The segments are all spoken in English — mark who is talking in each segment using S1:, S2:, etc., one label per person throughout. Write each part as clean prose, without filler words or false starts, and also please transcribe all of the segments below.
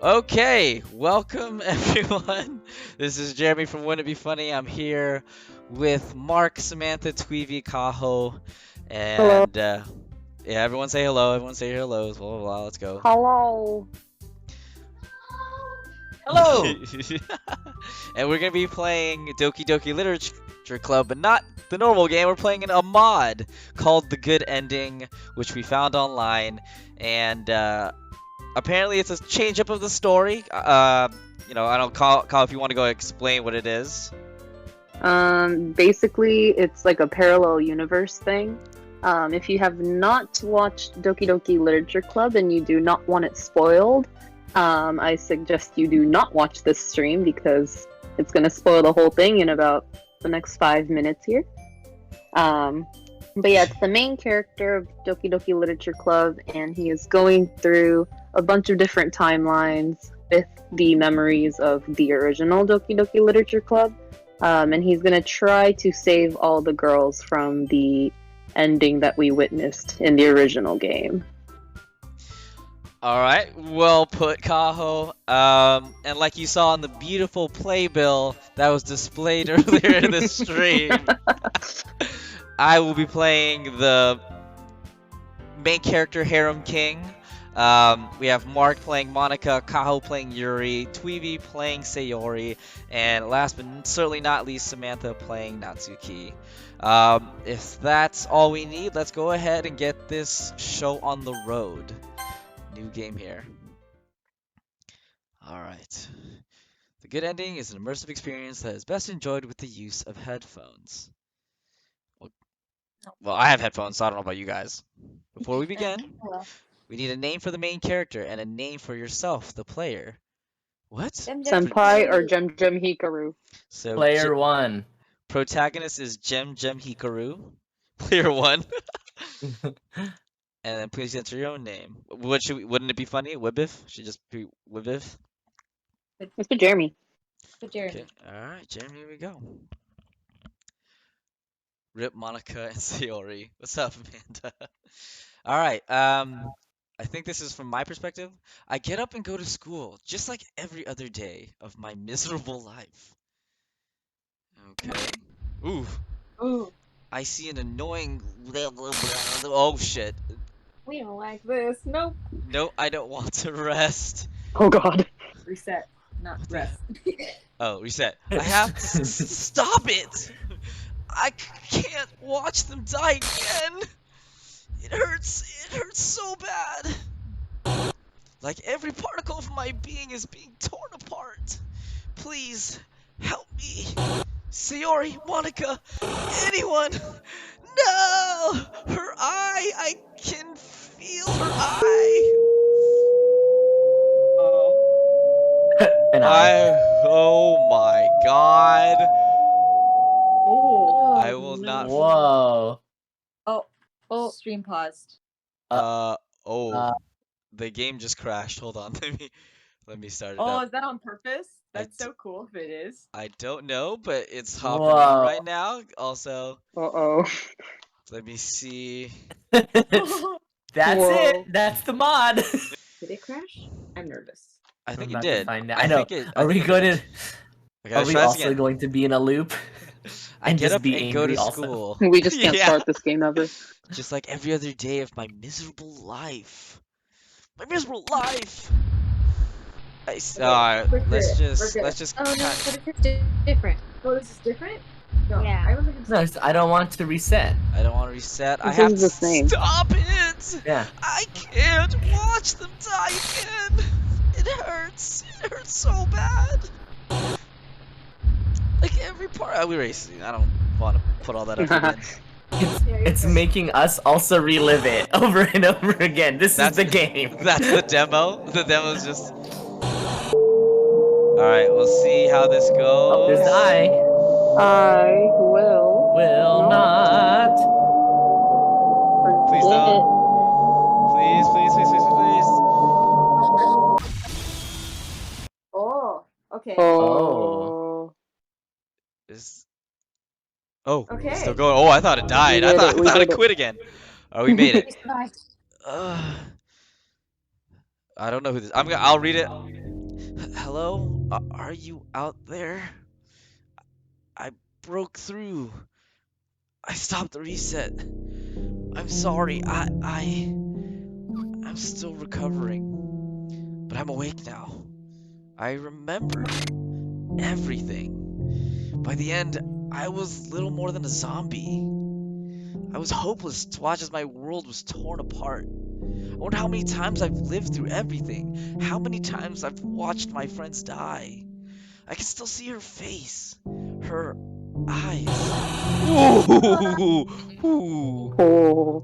S1: Okay, welcome everyone. This is Jeremy from Wouldn't It Be Funny. I'm here with Mark, Samantha, Tweevy, Kaho,
S2: Hello.
S1: and yeah, everyone say hello. Everyone say your hellos. Blah blah blah. Let's go.
S2: Hello.
S3: Hello!
S1: And we're gonna be playing Doki Doki Literature Club, but not the normal game. We're playing in a mod called The Good Ending, which we found online, and apparently it's a change up of the story. I don't call if you want to go explain what it is.
S2: Basically, it's like a parallel universe thing. If you have not watched Doki Doki Literature Club and you do not want it spoiled, I suggest you do not watch this stream because it's going to spoil the whole thing in about the next 5 minutes here. But yeah, it's the main character of Doki Doki Literature Club, and he is going through a bunch of different timelines with the memories of the original Doki Doki Literature Club. And he's going to try to save all the girls from the ending that we witnessed in the original game.
S1: All right, well put, Kaho. And like you saw in the beautiful playbill that was displayed earlier in the stream, I will be playing the main character, Harem King. We have Mark playing Monica, Kaho playing Yuri, Tweevy playing Sayori, and last but certainly not least, Samantha playing Natsuki. If that's all we need, let's go ahead and get this show on the road. New game here. Alright. The Good Ending is an immersive experience that is best enjoyed with the use of headphones. Well, I have headphones, so I don't know about you guys. Before we begin, We need a name for the main character and a name for yourself, the player. What?
S2: Senpai or Jem Jem Hikaru?
S1: So
S3: Player 1.
S1: protagonist is Jem Jem Hikaru. Player 1. And then please enter your own name. Wouldn't it be funny? Wibif? Should just be Wibif?
S2: Let's put Jeremy.
S1: Okay. Alright, Jeremy, here we go. Rip Monica and Sayori. What's up, Amanda? Alright, I think this is from my perspective. I get up and go to school, just like every other day of my miserable life. Okay. Ooh.
S4: Ooh,
S1: I see an annoying oh shit.
S4: we don't like this. Nope.
S1: No, I don't want to rest.
S2: Oh God.
S4: Reset, not
S1: What the
S4: rest.
S1: Oh, reset. I have to stop it. I can't watch them die again. It hurts. It hurts so bad. Like every particle of my being is being torn apart. Please help me. Sayori, Monica, anyone. No! Her eye. I can feel her eye.
S3: And I.
S1: Oh my god.
S4: Oh.
S1: I will not.
S3: Whoa.
S4: Oh, stream paused.
S1: Oh.
S3: Uh,
S1: The game just crashed. Hold on. Let me start it
S4: Oh,
S1: up.
S4: is that on purpose? That's
S1: It's-
S4: so cool if it is.
S1: I don't know, but it's hopping on
S3: Whoa.
S1: right now. Also,
S2: Uh-oh.
S1: let me see.
S3: That's
S2: Whoa.
S3: it. That's the mod.
S4: Did it crash? I'm nervous.
S1: I think
S3: I'm
S1: it
S3: about to
S1: did.
S3: find out.
S1: I
S3: I know.
S1: think it.
S3: Are we going to?
S1: Okay,
S3: Are
S1: let's
S3: we
S1: try this
S3: also
S1: again.
S3: going to be in a loop?
S1: I
S3: and
S1: get
S3: just
S1: up
S3: be
S1: and go to
S3: angry also?
S1: school.
S2: We just can't
S1: Yeah.
S2: start this game ever.
S1: Just like every other day of my miserable life. My miserable life. Alright,
S4: we're
S1: let's
S4: good,
S1: just
S4: we're
S1: let's
S4: good.
S1: just
S5: Oh no,
S1: cut.
S5: but it's different.
S4: Oh, this is different? No,
S5: Yeah.
S4: I remember him
S3: No, I don't want to reset.
S1: I don't want to reset. I
S2: This
S1: have
S2: is
S1: to
S2: the same.
S1: stop it.
S3: Yeah.
S1: I can't watch them die again. It hurts. It hurts so bad. Like every part. We racing. I don't want to put all that effort in.
S3: It's making us also relive it over and over again. This is the game.
S1: That's the demo. The demo's just. All right. We'll see how this goes.
S3: Oh, there's the eye.
S2: I will
S3: Will not.
S1: Please
S2: forget.
S1: don't. Please, please, please, please, please.
S4: Oh, okay.
S2: Oh.
S1: Is. Oh, it's
S4: Okay.
S1: still going. Oh, I thought it died. I
S2: did
S1: thought
S2: it, we
S1: I thought
S2: did
S1: it
S2: it.
S1: quit again. Oh, we made it.
S5: We survived.
S1: I don't know who this. I'll read it. Hello, are you out there? I broke through. I stopped the reset. I'm sorry. I'm still recovering, but I'm awake now. I remember everything. By the end, I was little more than a zombie. I was hopeless to watch as my world was torn apart. I wonder how many times I've lived through everything. How many times I've watched my friends die. I can still see her face. Her eyes. Ooh, ooh.
S2: Oh.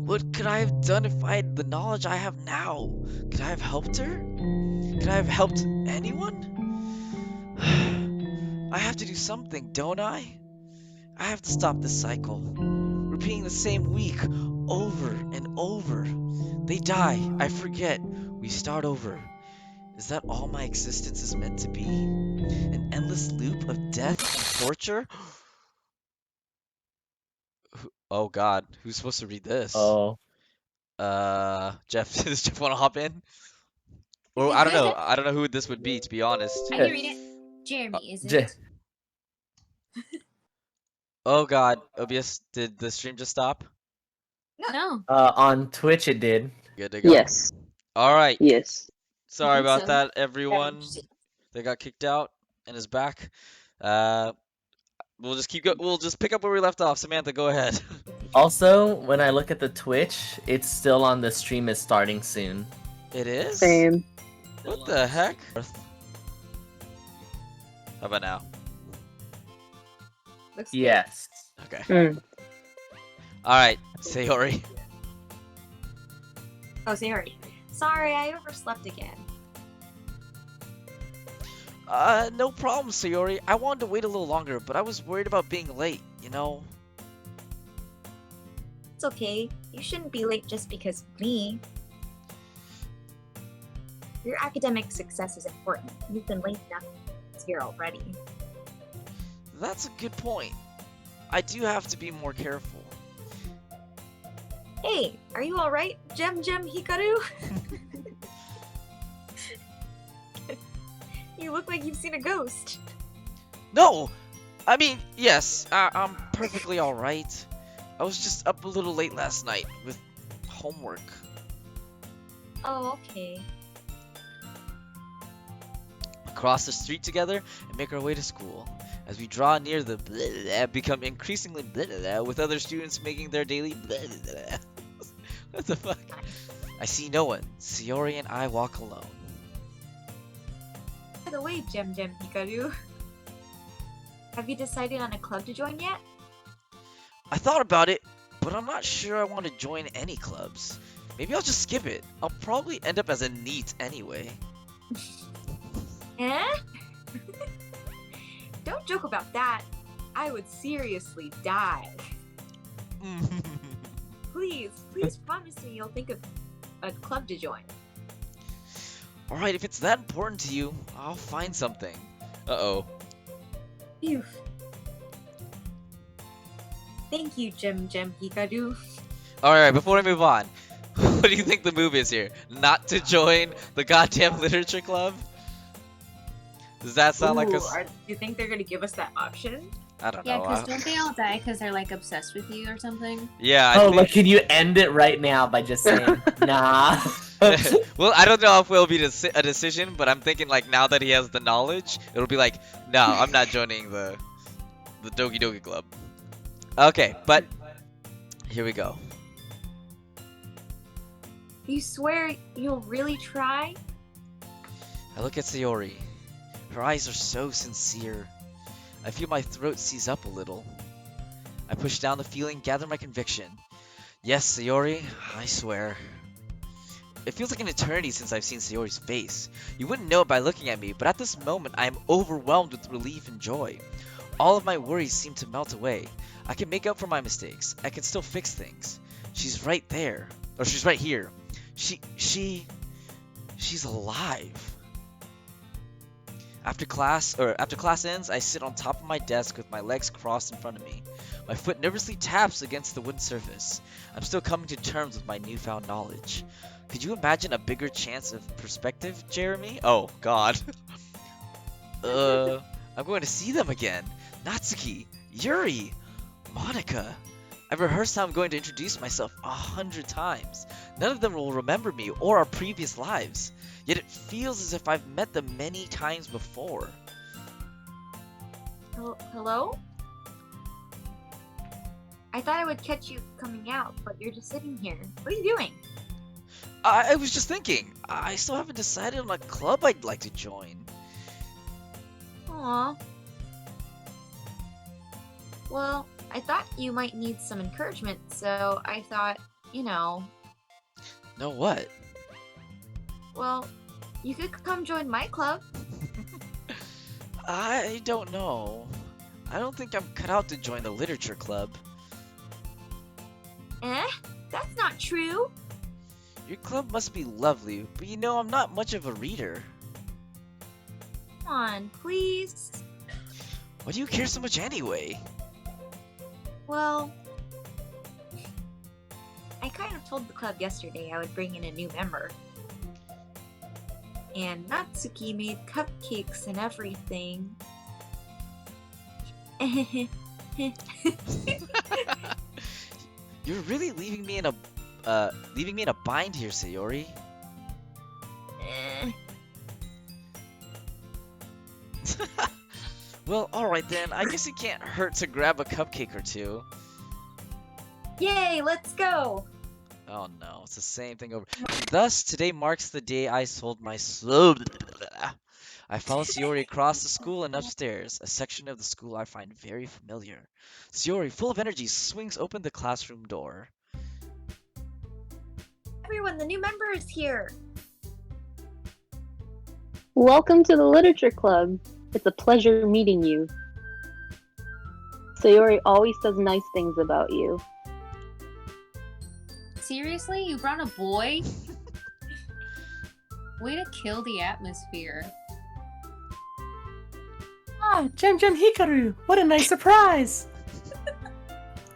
S1: What could I have done if I had the knowledge I have now? Could I have helped her? Could I have helped anyone? I have to do something, don't I? I have to stop this cycle. Repeating the same week over and over. They die, I forget, we start over. Is that all my existence is meant to be? An endless loop of death and torture? Oh god, who's supposed to read this?
S3: Oh.
S1: Jeff, does Jeff want to hop in? Or I don't know. I don't know who this would be, to be honest.
S5: I can read it. Jeremy, is
S3: J-
S5: it?
S1: Oh god, OBS, did the stream just stop?
S5: No.
S3: On Twitch it did.
S1: Good to go.
S2: Yes.
S1: Alright,
S2: Yes.
S1: sorry
S5: think
S1: about
S5: so.
S1: that, everyone. They got kicked out and is back. We'll just we'll just pick up where we left off. Samantha, go ahead.
S3: Also, when I look at the Twitch, it's still on the stream is starting soon.
S1: It is?
S2: Same.
S1: What the heck? How about now?
S4: Looks good.
S3: Yes.
S1: Okay.
S2: Mm.
S1: Alright, Sayori.
S5: Oh, sorry. Sorry, I overslept again.
S1: No problem, Sayori. I wanted to wait a little longer, but I was worried about being late, you know?
S5: It's okay. You shouldn't be late just because of me. Your academic success is important. You've been late enough this year already.
S1: That's a good point. I do have to be more careful.
S5: Hey, are you alright, Gem Hikaru? You look like you've seen a ghost.
S1: No! I mean, yes, I'm perfectly alright. I was just up a little late last night with homework.
S5: Oh, okay.
S1: We cross the street together and make our way to school. As we draw near the become increasingly with other students making their daily What the fuck? I see no one. Sayori and I walk alone.
S5: By the way, Gem Hikaru, have you decided on a club to join yet?
S1: I thought about it, but I'm not sure I want to join any clubs. Maybe I'll just skip it. I'll probably end up as a NEET anyway.
S5: Eh? Don't joke about that. I would seriously die. Please promise me you'll think of a club to join.
S1: Alright, if it's that important to you, I'll find something. Uh-oh.
S5: Phew. Thank you, Gem Hikaru.
S1: Alright, before I move on, what do you think the move is here? Not to join the goddamn literature club? Does that sound like a...
S5: Do you think they're gonna give us that option?
S1: I don't
S6: Yeah,
S1: know.
S6: because don't they all die because they're like obsessed with you or something?
S1: Yeah, I
S3: Oh,
S1: think...
S3: like, can you end it right now by just saying, nah?
S1: Well, I don't know if it'll be a decision, but I'm thinking like now that he has the knowledge, it'll be like, no, I'm not joining the Doki Doki Club. Okay, but here we go.
S5: You swear you'll really try?
S1: I look at Sayori. Her eyes are so sincere. I feel my throat seize up a little. I push down the feeling, gather my conviction. Yes, Sayori, I swear. It feels like an eternity since I've seen Sayori's face. You wouldn't know it by looking at me, but at this moment I am overwhelmed with relief and joy. All of my worries seem to melt away. I can make up for my mistakes. I can still fix things. She's right there. Or she's right here. She's alive. After class ends, I sit on top of my desk with my legs crossed in front of me. My foot nervously taps against the wooden surface. I'm still coming to terms with my newfound knowledge. Could you imagine a bigger chance of perspective, Jeremy? Oh, God. I'm going to see them again. Natsuki, Yuri, Monica. I've rehearsed how I'm going to introduce myself 100 times. None of them will remember me or our previous lives. Yet it feels as if I've met them many times before.
S5: Hello? I thought I would catch you coming out, but you're just sitting here. What are you doing?
S1: I was just thinking. I still haven't decided on a club I'd like to join.
S5: Aw. Well, I thought you might need some encouragement, so I thought, you know...
S1: No what?
S5: Well, you could come join my club.
S1: I don't know. I don't think I'm cut out to join the literature club.
S5: Eh? That's not true.
S1: Your club must be lovely, but you know I'm not much of a reader.
S5: Come on, please.
S1: Why do you care so much anyway?
S5: Well, I kind of told the club yesterday I would bring in a new member. And Natsuki made cupcakes and everything.
S1: You're really leaving me in a bind here, Sayori.
S5: Eh.
S1: Well, alright then. I guess it can't hurt to grab a cupcake or two.
S5: Yay, let's go!
S1: Oh no, it's the same thing over. Thus, today marks the day I sold my soul. I follow Sayori across the school and upstairs, a section of the school I find very familiar. Sayori, full of energy, swings open the classroom door.
S5: Everyone, the new member is here.
S2: Welcome to the Literature Club. It's a pleasure meeting you. Sayori always says nice things about you.
S6: Seriously? You brought a boy? Way to kill the atmosphere.
S3: Ah, Gem Hikaru, what a nice surprise!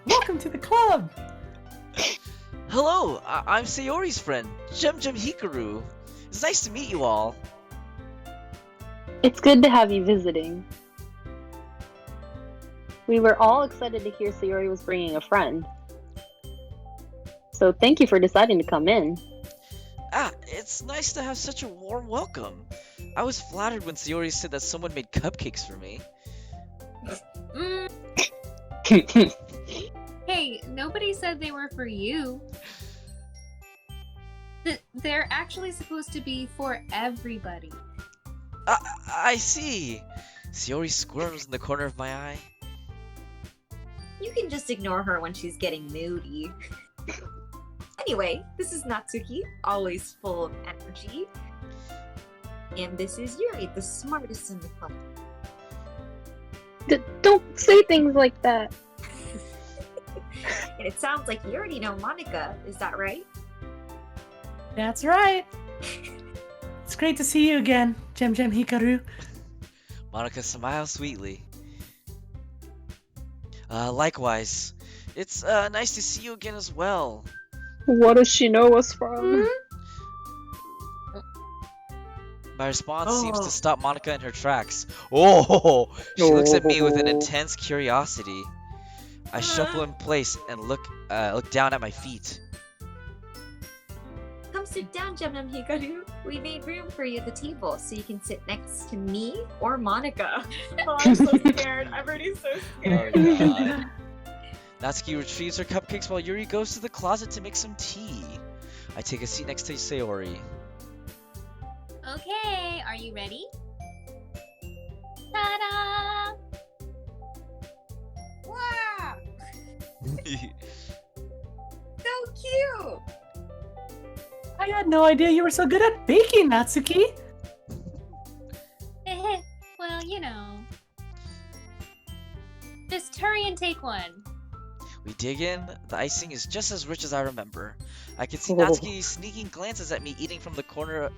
S3: Welcome to the club!
S1: Hello, I'm Sayori's friend, Gem Hikaru. It's nice to meet you all.
S2: It's good to have you visiting. We were all excited to hear Sayori was bringing a friend. So thank you for deciding to come in.
S1: It's nice to have such a warm welcome. I was flattered when Sayori said that someone made cupcakes for me.
S6: Hey, nobody said they were for you. They're actually supposed to be for everybody.
S1: I see. Sayori squirms in the corner of my eye.
S5: You can just ignore her when she's getting moody. Anyway, this is Natsuki, always full of energy. And this is Yuri, the smartest in the club.
S2: Don't say things like that.
S5: And it sounds like you already know Monica, is that right?
S3: That's right. It's great to see you again, Gem Hikaru.
S1: Monica smiles sweetly. Likewise. It's nice to see you again as well.
S2: What does she know us from?
S1: My response seems to stop Monica in her tracks. Oh! She looks at me with an intense curiosity. I shuffle in place and look down at my feet.
S5: Come sit down, Gemnam Hikaru. We made room for you at the table so you can sit next to me or Monica.
S4: Oh, I'm so scared. I'm already so scared.
S1: Oh god. Natsuki retrieves her cupcakes while Yuri goes to the closet to make some tea. I take a seat next to Sayori.
S6: Okay, are you ready? Ta-da!
S5: Wow! So cute!
S3: I had no idea you were so good at baking, Natsuki.
S6: Well, you know. Just hurry and take one.
S1: We dig in. The icing is just as rich as I remember. I can see Natsuki sneaking glances at me eating from the corner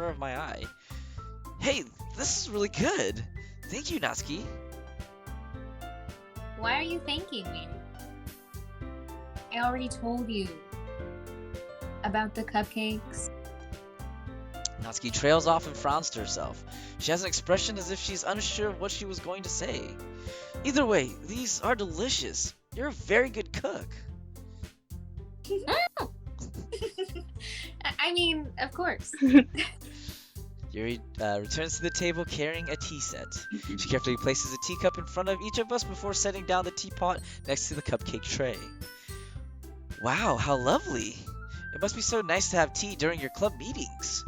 S1: of my eye. Hey, this is really good. Thank you, Natsuki.
S6: Why are you thanking me? I already told you about the cupcakes.
S1: Natsuki trails off and frowns to herself. She has an expression as if she's unsure of what she was going to say. Either way, these are delicious. You're a very good cook.
S6: I mean, of course.
S1: Yuri returns to the table carrying a tea set. She carefully places a teacup in front of each of us before setting down the teapot next to the cupcake tray. Wow, how lovely! It must be so nice to have tea during your club meetings.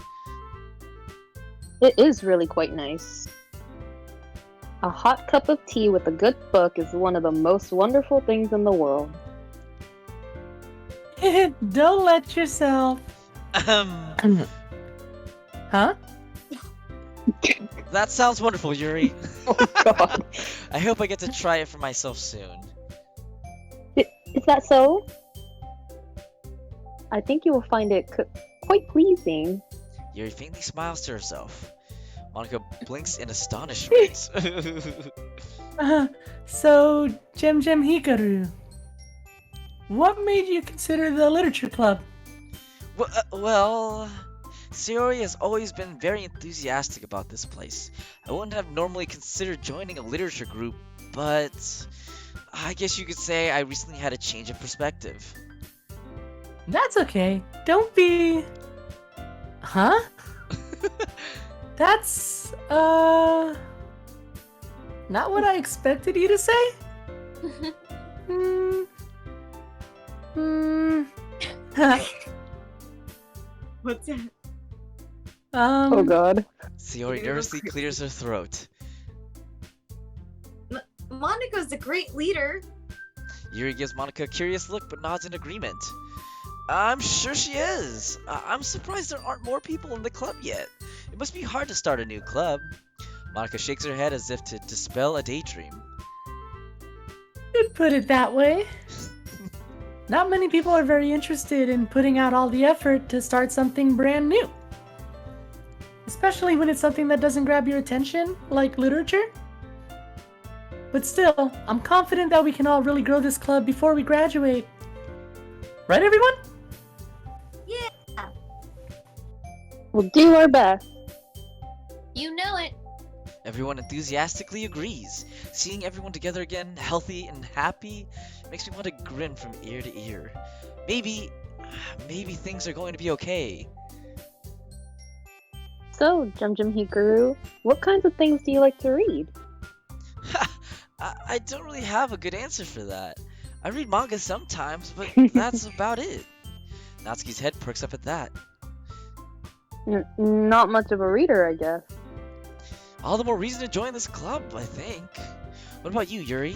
S2: It is really quite nice. A hot cup of tea with a good book is one of the most wonderful things in the world.
S3: Don't let yourself. Huh?
S1: That sounds wonderful, Yuri.
S2: Oh god.
S1: I hope I get to try it for myself soon.
S2: Is that so? I think you will find it quite pleasing.
S1: Yuri faintly smiles to herself. Monica blinks in astonishment.
S3: So, Gem Hikaru, what made you consider the literature club?
S1: Well, Sayori has always been very enthusiastic about this place. I wouldn't have normally considered joining a literature group, but I guess you could say I recently had a change of perspective.
S3: That's okay. Don't be... Huh? That's, not what I expected you to say?
S4: What's that?
S2: Oh god.
S1: Sayori nervously clears her throat.
S5: Monica's a great leader.
S1: Yuri gives Monica a curious look but nods in agreement. I'm sure she is. I'm surprised there aren't more people in the club yet. It must be hard to start a new club. Monica shakes her head as if to dispel a daydream.
S7: You'd put it that way. Not many people are very interested in putting out all the effort to start something brand new. Especially when it's something that doesn't grab your attention, like literature. But still, I'm confident that we can all really grow this club before we graduate. Right, everyone?
S5: Yeah.
S2: We'll do our best.
S6: You know it.
S1: Everyone enthusiastically agrees. Seeing everyone together again, healthy and happy, makes me want to grin from ear to ear. Maybe things are going to be okay.
S2: So, Jum Jum Hikaru, what kinds of things do you like to read?
S1: I don't really have a good answer for that. I read manga sometimes, but that's about it. Natsuki's head perks up at that.
S2: Not much of a reader, I guess.
S1: All the more reason to join this club, I think. What about you, Yuri?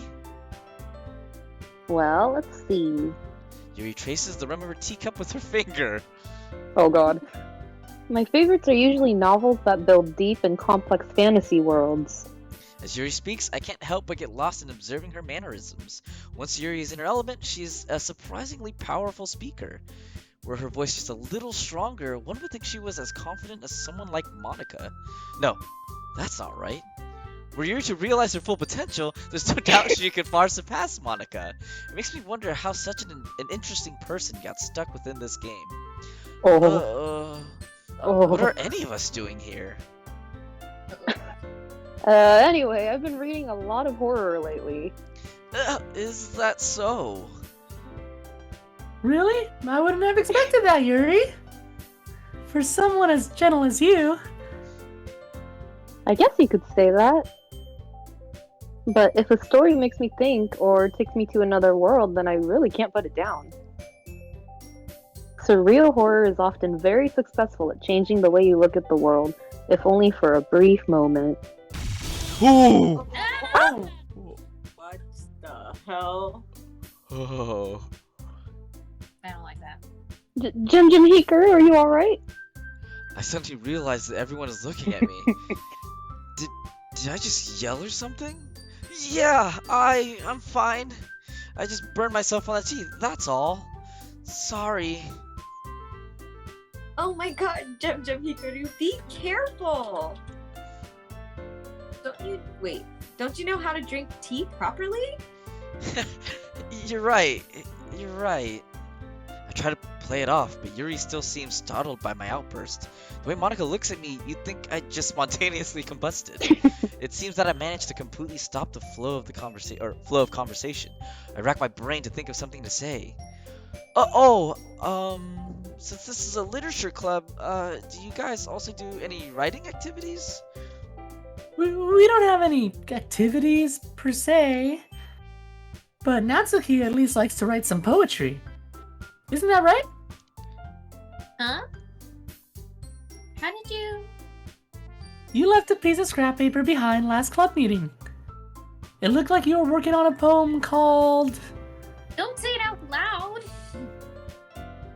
S2: Well, let's see.
S1: Yuri traces the rim of her teacup with her finger.
S2: Oh god. My favorites are usually novels that build deep and complex fantasy worlds.
S1: As Yuri speaks, I can't help but get lost in observing her mannerisms. Once Yuri is in her element, she's a surprisingly powerful speaker. Were her voice just a little stronger, one would think she was as confident as someone like Monica. No, that's not right. Were Yuri to realize her full potential, there's no doubt she could far surpass Monica. It makes me wonder how such an interesting person got stuck within this game. What are any of us doing here?
S2: Anyway, I've been reading a lot of horror lately.
S1: Is that so?
S7: Really? I wouldn't have expected that, Yuri. For someone as gentle as you.
S2: I guess you could say that. But if a story makes me think or takes me to another world, then I really can't put it down. Surreal horror is often very successful at changing the way you look at the world, if only for a brief moment.
S1: Ooh!
S4: What the hell?
S1: Oh.
S6: I don't like that.
S2: Jum Jum Hikaru, are you alright?
S1: I suddenly realized that everyone is looking at me. Did I just yell or something? Yeah, I'm fine. I just burned myself on the teeth, that's all. Sorry.
S5: Oh my god, Jum Jum Hikaru, be careful! Don't you know how to drink tea properly?
S1: You're right. I try to play it off, but Yuri still seems startled by my outburst. The way Monica looks at me, you'd think I just spontaneously combusted. It seems that I managed to completely stop the flow of conversation. I rack my brain to think of something to say. Since this is a literature club, do you guys also do any writing activities?
S7: We don't have any activities, per se. But Natsuki at least likes to write some poetry. Isn't that right?
S6: Huh? How did you...
S7: You left a piece of scrap paper behind last club meeting. It looked like you were working on a poem called...
S6: Don't say it out loud!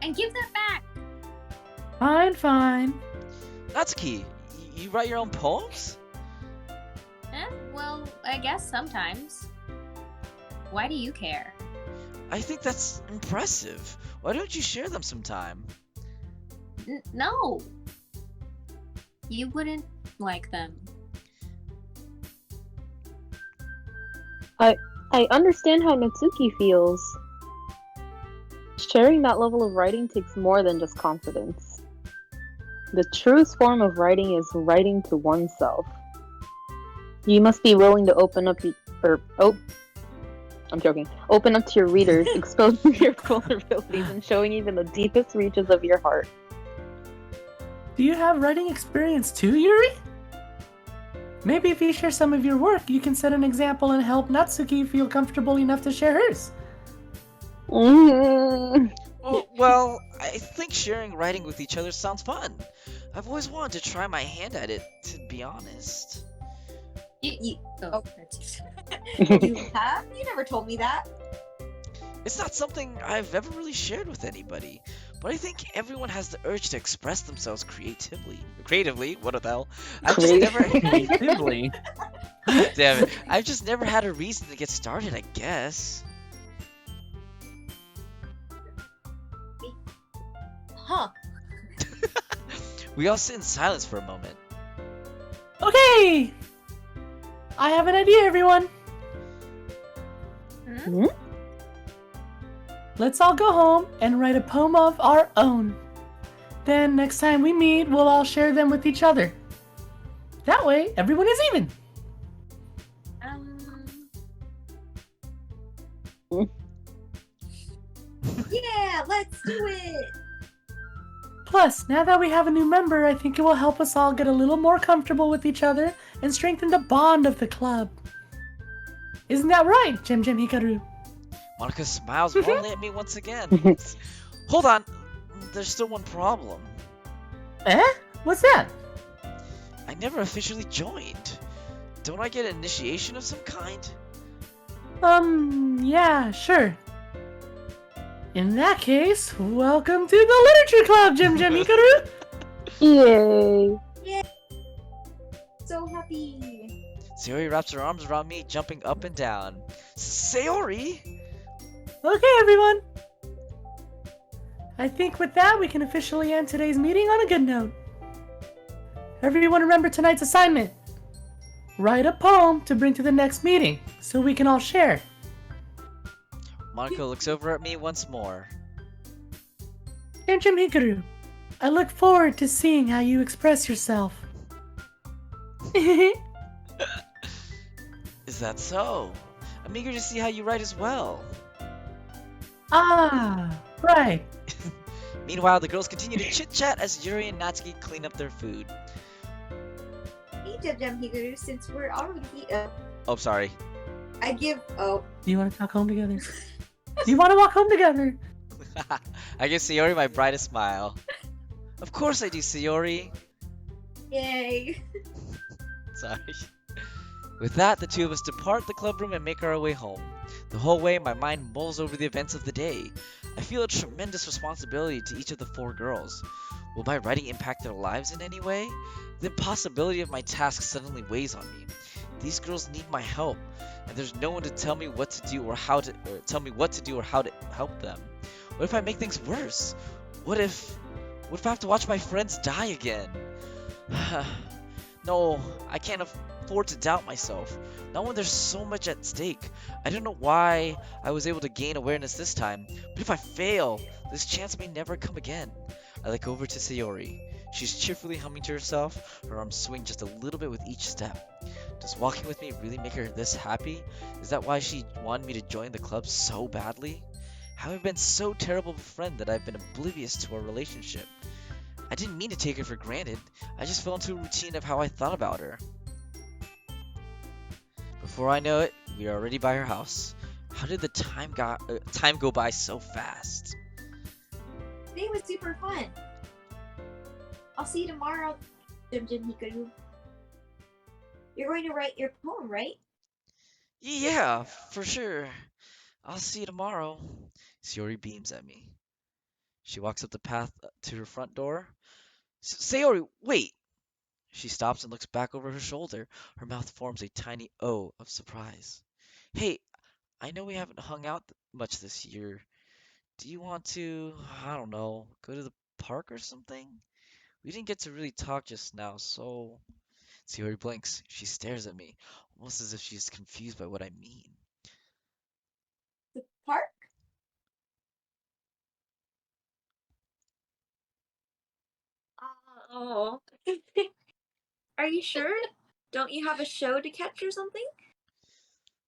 S6: And give that back!
S7: Fine.
S1: Natsuki, you write your own poems?
S6: Well, I guess sometimes. Why do you care?
S1: I think that's impressive. Why don't you share them sometime?
S6: No! You wouldn't like them.
S2: I understand how Natsuki feels. Sharing that level of writing takes more than just confidence. The truest form of writing is writing to oneself. You must be willing to open up Open up to your readers, exposing your vulnerabilities and showing even the deepest reaches of your heart.
S7: Do you have writing experience too, Yuri? Maybe if you share some of your work, you can set an example and help Natsuki feel comfortable enough to share hers.
S1: Well, I think sharing writing with each other sounds fun. I've always wanted to try my hand at it, to be honest.
S5: You have? You never told me that.
S1: It's not something I've ever really shared with anybody. but I think everyone has the urge to express themselves creatively. Creatively? What the hell? I've just never.
S7: Creatively.
S1: Damn it! I've just never had a reason to get started. I guess.
S5: Huh.
S1: We all sit in silence for a moment.
S7: Okay! I have an idea, everyone.
S2: Hmm?
S7: Let's all go home and write a poem of our own. Then next time we meet, we'll all share them with each other. That way, everyone is even.
S5: Yeah, let's do it.
S7: Plus, now that we have a new member, I think it will help us all get a little more comfortable with each other and strengthen the bond of the club. Isn't that right, Jem Hikaru?
S1: Monica smiles warmly at me once again. Hold on, there's still one problem.
S7: Eh? What's that?
S1: I never officially joined. Don't I get an initiation of some kind?
S7: Yeah, sure. In that case, welcome to the Literature Club, Jem Hikaru!
S2: Yay!
S5: So happy.
S1: Sayori wraps her arms around me, jumping up and down. Sayori!
S7: Okay, everyone. I think with that, we can officially end today's meeting on a good note. Everyone remember tonight's assignment. Write a poem to bring to the next meeting, so we can all share.
S1: Monica looks over at me once more.
S7: Jem Hikaru, I look forward to seeing how you express yourself.
S1: Is that so? I'm eager to see how you write as well.
S7: Ah, right.
S1: Meanwhile, the girls continue to chit-chat as Yuri and Natsuki clean up their food.
S5: Hey, Jem Hikaru, since we're already
S1: Oh, sorry.
S5: I give. Oh,
S7: Do you want to talk home together? Do you want to walk home together?
S1: I give Sayori my brightest smile. Of course I do, Sayori.
S5: yay!
S1: Sorry. With that, the two of us depart the club room and make our way home. The whole way, my mind mulls over the events of the day. I feel a tremendous responsibility to each of the four girls. Will my writing impact their lives in any way? The impossibility of my task suddenly weighs on me. These girls need my help, and there's no one to tell me what to do or how to help them. What if I make things worse? What if I have to watch my friends die again? No, I can't afford to doubt myself. Not when there's so much at stake. I don't know why I was able to gain awareness this time, but if I fail, this chance may never come again. I look over to Sayori. She's cheerfully humming to herself, her arms swing just a little bit with each step. Does walking with me really make her this happy? Is that why she wanted me to join the club so badly? Have I been so terrible of a friend that I've been oblivious to our relationship? I didn't mean to take her for granted. I just fell into a routine of how I thought about her. Before I know it, we are already by her house. How did the time go by so fast?
S5: Today was super fun. I'll see you tomorrow, Jem Hikaru. You're going to write your poem, right?
S1: Yeah, for sure. I'll see you tomorrow. Sayori beams at me. She walks up the path to her front door. Sayori, wait! She stops and looks back over her shoulder. Her mouth forms a tiny O of surprise. Hey, I know we haven't hung out much this year. Do you want to, I don't know, go to the park or something? We didn't get to really talk just now, so... Sayori blinks. She stares at me, almost as if she's confused by what I mean.
S5: The park? Oh. Are you sure? Don't you have a show to catch or something?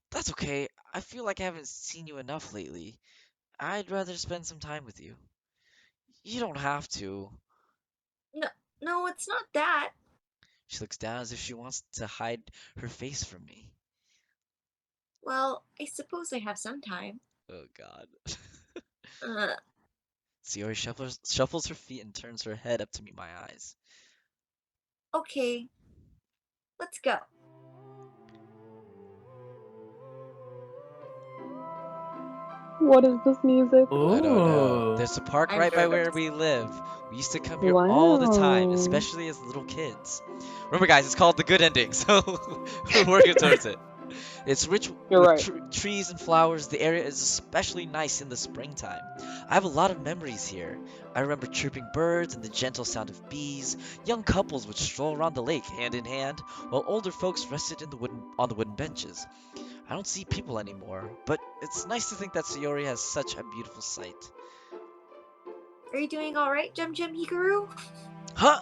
S1: That's okay. I feel like I haven't seen you enough lately. I'd rather spend some time with you. You don't have to.
S5: No, no, it's not that.
S1: She looks down as if she wants to hide her face from me.
S5: Well, I suppose I have some time.
S1: Oh god.
S5: Uh,
S1: Sayori shuffles her feet and turns her head up to meet my eyes.
S5: okay. Let's go.
S2: What is this music?
S1: I don't know.
S7: Ooh.
S1: There's a park
S4: I've
S1: right by
S4: heard of
S1: where
S4: this.
S1: we live. We used to come here all the time,
S2: Wow.
S1: especially as little kids. Remember, guys, it's called The Good Ending, so we're working towards it. It's rich
S2: You're
S1: with
S2: right.
S1: trees and flowers. The area is especially nice in the springtime. I have a lot of memories here. I remember chirping birds and the gentle sound of bees. Young couples would stroll around the lake hand in hand, while older folks rested on the wooden benches. I don't see people anymore, but it's nice to think that Sayori has such a beautiful sight.
S5: Are you doing all right, Jem Jem Hikaru?
S1: Huh?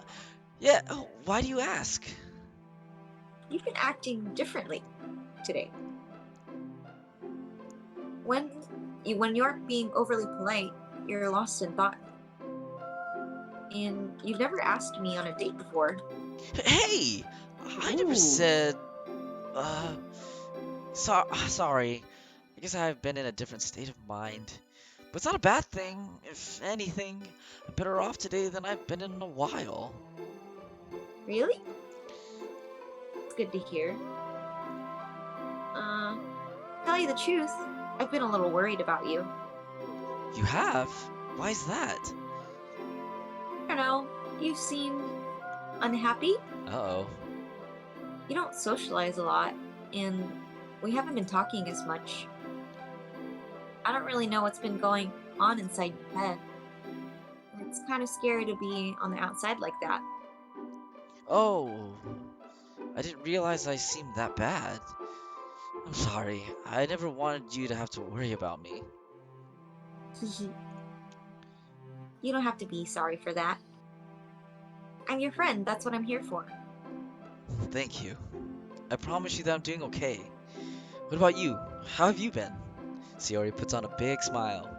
S1: Yeah. Oh, why do you ask?
S5: You've been acting differently today. When when you aren't being overly polite, you're lost in thought. And you've never asked me on a date before.
S1: Hey, I never
S2: Ooh.
S1: said. Uh, sorry. I guess I've been in a different state of mind. But it's not a bad thing. If anything, I'm better off today than I've been in a while.
S5: Really? It's good to hear. Tell you the truth, I've been a little worried about you.
S1: You have? Why is that?
S5: I don't know, you seem unhappy?
S1: Uh-oh.
S5: You don't socialize a lot, and we haven't been talking as much. I don't really know what's been going on inside your head. It's kind of scary to be on the outside like that.
S1: Oh, I didn't realize I seemed that bad. I'm sorry. I never wanted you to have to worry about me.
S5: You don't have to be sorry for that. I'm your friend, that's what I'm here for.
S1: Thank you. I promise you that I'm doing okay. What about you? How have you been? Sayori puts on a big smile.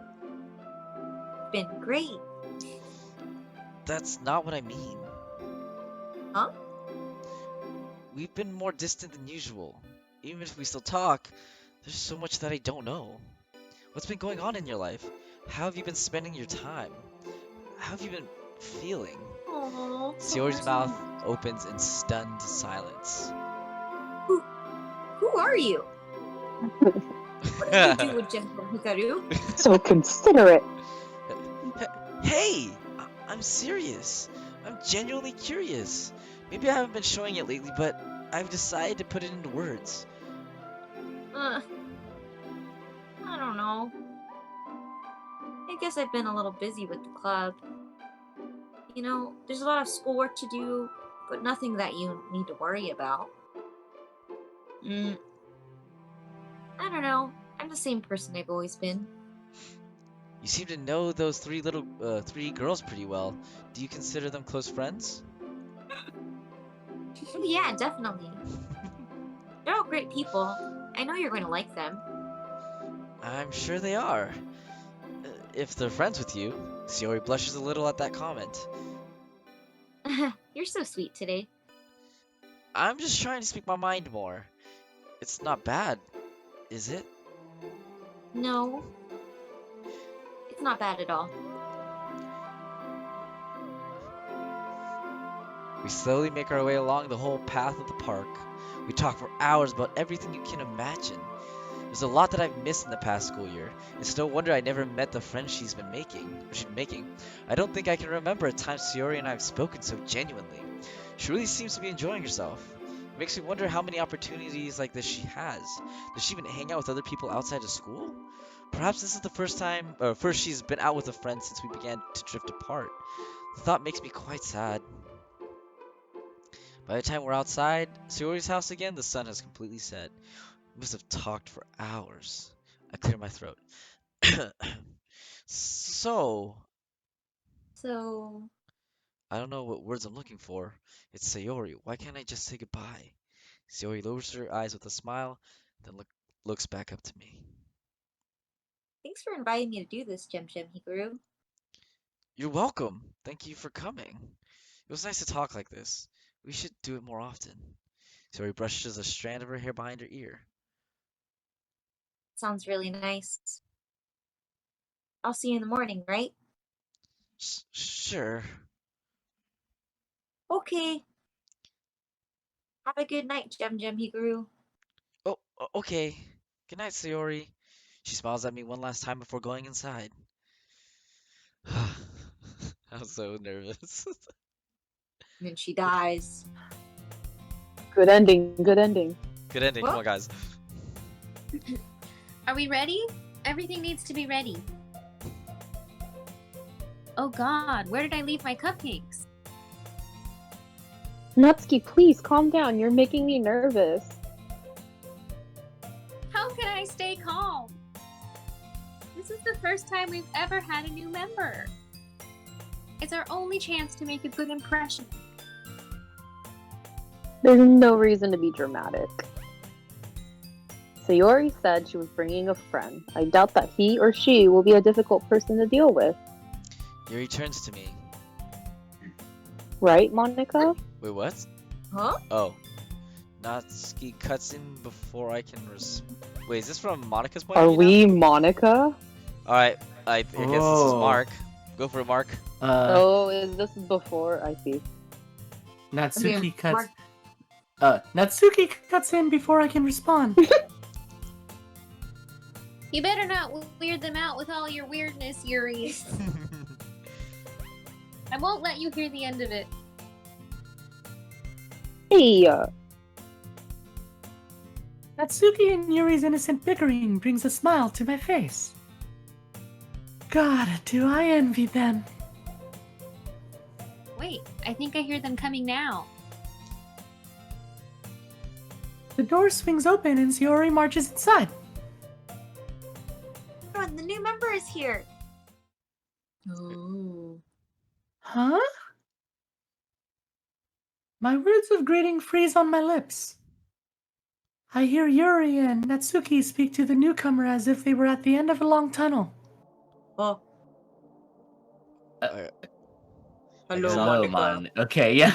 S5: Been great.
S1: That's not what I mean.
S5: Huh?
S1: We've been more distant than usual. Even if we still talk, there's so much that I don't know. What's been going on in your life? How have you been spending your time? How have you been feeling?
S5: Aww.
S1: Sayori's mouth opens in stunned silence.
S5: Who are you? What did you do with Gentle Hikaru?
S2: So considerate.
S1: Hey! I'm serious. I'm genuinely curious. Maybe I haven't been showing it lately, but I've decided to put it into words.
S5: I don't know. I guess I've been a little busy with the club. You know, there's a lot of schoolwork to do, but nothing that you need to worry about. I don't know. I'm the same person I've always been.
S1: You seem to know those three girls pretty well. Do you consider them close friends?
S5: Yeah, definitely. They're all great people. I know you're going to like them.
S1: I'm sure they are. If they're friends with you. Sayori blushes a little at that comment.
S5: You're so sweet today.
S1: I'm just trying to speak my mind more. It's not bad, is it?
S5: No, it's not bad at all.
S1: We slowly make our way along the whole path of the park. We talk for hours about everything you can imagine. There's a lot that I've missed in the past school year. It's no wonder I never met the friends she's been making. I don't think I can remember a time Sayori and I have spoken so genuinely. She really seems to be enjoying herself. It makes me wonder how many opportunities like this she has. Does she even hang out with other people outside of school? Perhaps this is the first she's been out with a friend since we began to drift apart. The thought makes me quite sad. By the time we're outside Sayori's house again, the sun has completely set. We must have talked for hours. I clear my throat. So,
S5: So,
S1: I don't know what words I'm looking for. It's Sayori. Why can't I just say goodbye? Sayori lowers her eyes with a smile, then looks back up to me.
S5: thanks for inviting me to do this, Jem Jem Hikaru.
S1: You're welcome. Thank you for coming. It was nice to talk like this. We should do it more often. Sayori brushes a strand of her hair behind her ear.
S5: Sounds really nice. I'll see you in the morning, right?
S1: Sure.
S5: Okay. Have a good night, Jem Jem Hikaru.
S1: Oh, okay. Good night, Sayori. She smiles at me one last time before going inside. I'm so nervous.
S5: And then she dies.
S2: Good ending. Good ending.
S1: Good ending. Come on, guys.
S6: Are we ready? Everything needs to be ready. Oh god, where did I leave my cupcakes?
S2: Natsuki, please calm down. You're making me nervous.
S6: How can I stay calm? This is the first time we've ever had a new member. It's our only chance to make a good impression.
S2: There's no reason to be dramatic. Sayori said she was bringing a friend. I doubt that he or she will be a difficult person to deal with.
S1: Yuri turns to me.
S2: Right, Monica?
S1: Wait, what?
S5: Huh?
S1: Oh. Natsuki cuts in before I can Wait, is this from Monica's point
S2: Are
S1: of view
S2: we Monica?
S1: Alright, I guess this is
S3: Oh.
S1: Mark. Go for it, Mark.
S2: Oh, is this before? I see.
S7: Natsuki cuts.
S5: Mark-
S7: Natsuki cuts in before I can respond.
S6: You better not weird them out with all your weirdness, Yuri. I won't let you hear the end of it.
S2: Hey,
S7: Natsuki and Yuri's innocent bickering brings a smile to my face. God, do I envy them.
S6: Wait, I think I hear them coming now.
S7: The door swings open and Sayori marches inside.
S5: The new member is here.
S6: Oh.
S7: Huh? My words of greeting freeze on my lips. I hear Yuri and Natsuki speak to the newcomer as if they were at the end of a long tunnel.
S5: Oh,
S1: Alright.
S5: hello,
S3: Hello,
S5: Monica.
S3: man. Okay, yeah.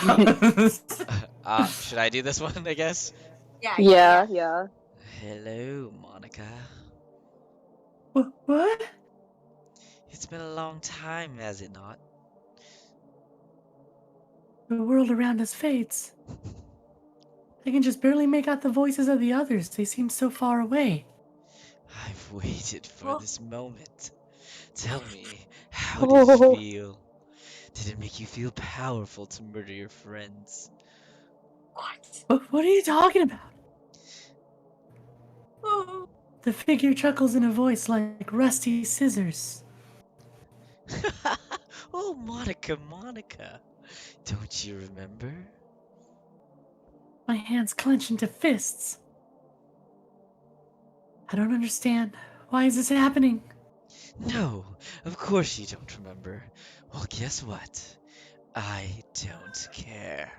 S1: Should I do this one, I guess?
S2: yeah.
S1: Hello, Monica.
S7: What?
S1: It's been a long time, has it not?
S7: The world around us fades. I can just barely make out the voices of the others. They seem so far away.
S1: I've waited for
S5: Oh.
S1: this moment. Tell me, how did it feel? Did it make you feel powerful to murder your friends?
S5: What?
S7: What are you talking about?
S5: Oh.
S7: The figure chuckles in a voice like rusty scissors.
S1: Oh, Monica, Monica. Don't you remember?
S7: My hands clench into fists. I don't understand. Why is this happening?
S1: No, of course you don't remember. Well, guess what? I don't care.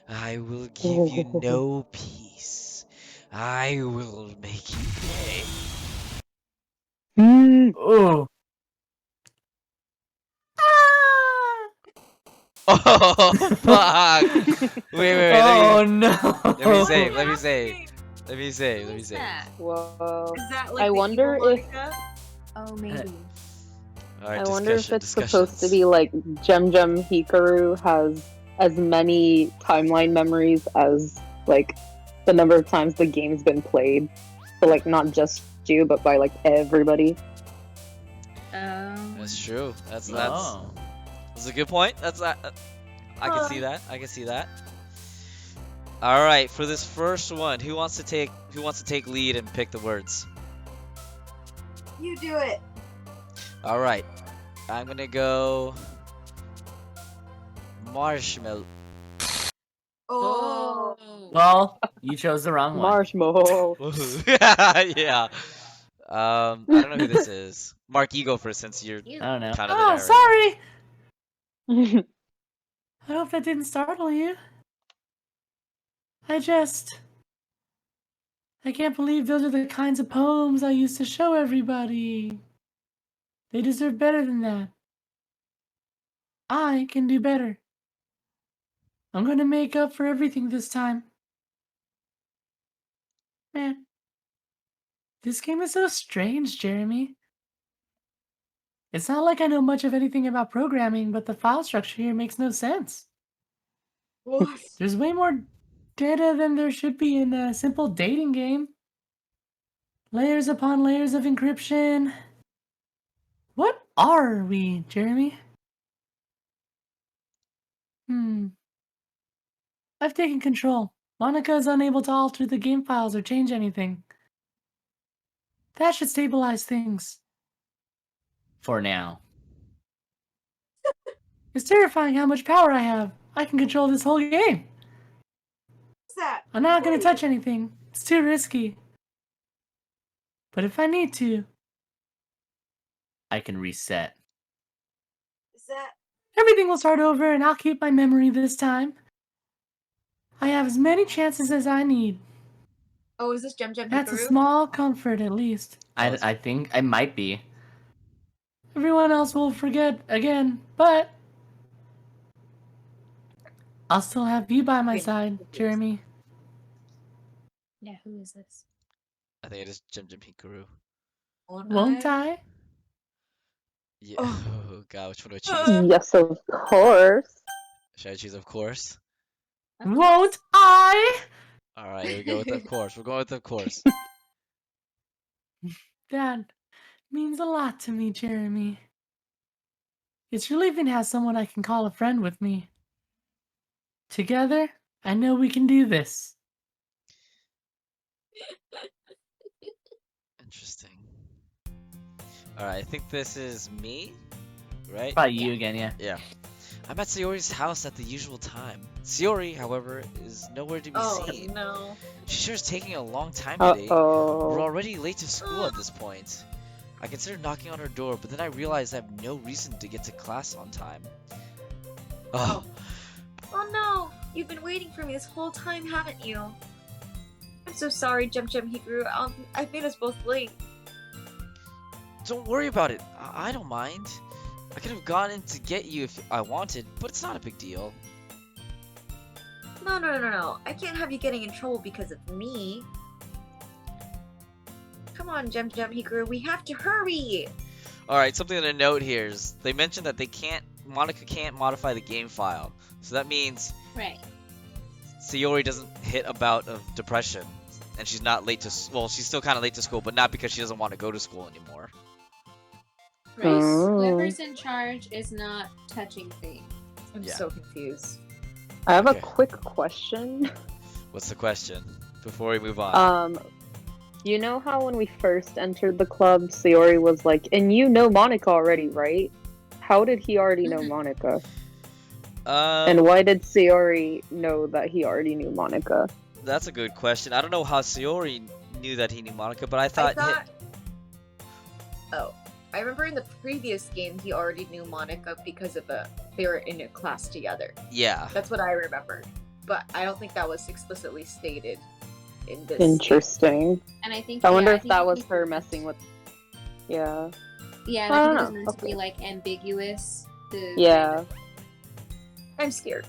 S1: I will give you no peace. I will make you pay.
S3: Oh.
S1: Oh, fuck! Wait,
S3: Oh no.
S1: let me save.
S6: Who's that?
S2: Whoa.
S5: Is that like
S2: I
S5: the
S2: wonder
S5: evil
S2: if
S5: Monica?
S6: Oh, maybe.
S1: Alright,
S2: I wonder if it's
S1: discussions.
S2: supposed to be like Gem Hikaru has as many timeline memories as like the number of times the game's been played. So like not just you, but by like everybody.
S1: That's true. That's
S3: Oh.
S1: a good point. That's that. I can see that. I can see that. All right, for this first one, who wants to take lead and pick the words?
S5: You do it.
S1: All right, I'm gonna go marshmallow.
S5: Oh.
S3: Well, you chose the wrong one.
S2: Marshmallow.
S1: Yeah. I don't know who this is. Mark, you go first since you're
S6: You.
S3: I don't know.
S1: kind of the
S7: Oh,
S1: narrator.
S7: sorry! I hope that didn't startle you. I can't believe those are the kinds of poems I used to show everybody. They deserve better than that. I can do better. I'm gonna make up for everything this time. Man, this game is so strange, Jeremy. It's not like I know much of anything about programming, but the file structure here makes no sense.
S5: What?
S7: There's way more data than there should be in a simple dating game. Layers upon layers of encryption. What are we, Jeremy? I've taken control. Monica is unable to alter the game files or change anything. That should stabilize things.
S3: For now.
S7: It's terrifying how much power I have. I can control this whole game.
S4: What's that?
S7: I'm not gonna touch anything. It's too risky. But if I need to,
S3: I can reset.
S4: Is that?
S7: everything will start over and I'll keep my memory this time. I have as many chances as I need.
S5: Oh, is this Gem Gem
S7: That's a
S5: Hikaru?
S7: small comfort at least.
S3: I think I might be.
S7: Everyone else will forget again, but I'll still have you by my side, Jeremy.
S6: Yeah, who is this?
S1: I think it is Jim Hikaru.
S7: Won't I?
S1: Yeah.
S4: Oh.
S1: Oh god, which one do I choose?
S2: Yes, of course.
S1: Should I choose of course?
S7: Won't I?
S1: Alright, here we go with of course. We're going with of course.
S7: That means a lot to me, Jeremy. It's relieving to have someone I can call a friend with me. Together, I know we can do this.
S1: Interesting. Alright, I think this is me, right?
S3: Probably you again, yeah.
S1: Yeah. I'm at Sayori's house at the usual time. Sayori, however, is nowhere to be
S5: Oh,
S1: seen.
S5: no.
S1: She sure is taking a long time today. We're
S2: Uh-oh.
S1: already late to school at this point. I considered knocking on her door, but then I realized I have no reason to get to class on time. Oh,
S5: Oh no! You've been waiting for me this whole time, haven't you? I'm so sorry, Gem Gem Hikaru. I've made us both late.
S1: don't worry about it. I don't mind. I could have gone in to get you if I wanted, but it's not a big deal.
S5: No. I can't have you getting in trouble because of me. Come on, Gem Gem Hikaru. We have to hurry!
S1: Alright, something to note here is they mentioned that Monica can't modify the game file. So that means
S6: Right.
S1: Sayori doesn't hit a bout of depression. And she's not late to, well, she's still kind of late to school, but not because she doesn't want to go to school anymore.
S6: Right.
S2: Oh.
S6: Whoever's in charge is not touching things.
S5: I'm
S1: Yeah.
S5: so confused.
S2: I have
S1: Okay.
S2: a quick question.
S1: What's the question? Before we move on.
S2: You know how when we first entered the club, Sayori was like, and you know Monica already, right? How did he already know Monica? And why did Sayori know that he already knew Monica?
S1: That's a good question. I don't know how Sayori knew that he knew Monica, but I thought...
S5: Oh. I remember in the previous game he already knew Monica because of they were in a class together.
S1: Yeah.
S5: That's what I remember. But I don't think that was explicitly stated in this.
S2: Interesting.
S6: And I think
S2: I wonder
S6: yeah,
S2: if
S6: think
S2: that
S6: it
S2: was
S6: needs-
S2: her messing with. Yeah.
S6: Yeah,
S2: I
S6: I
S2: don't
S6: think it was
S2: know.
S6: meant to be
S2: Okay.
S6: like ambiguous. To
S2: Yeah.
S5: I'm scared.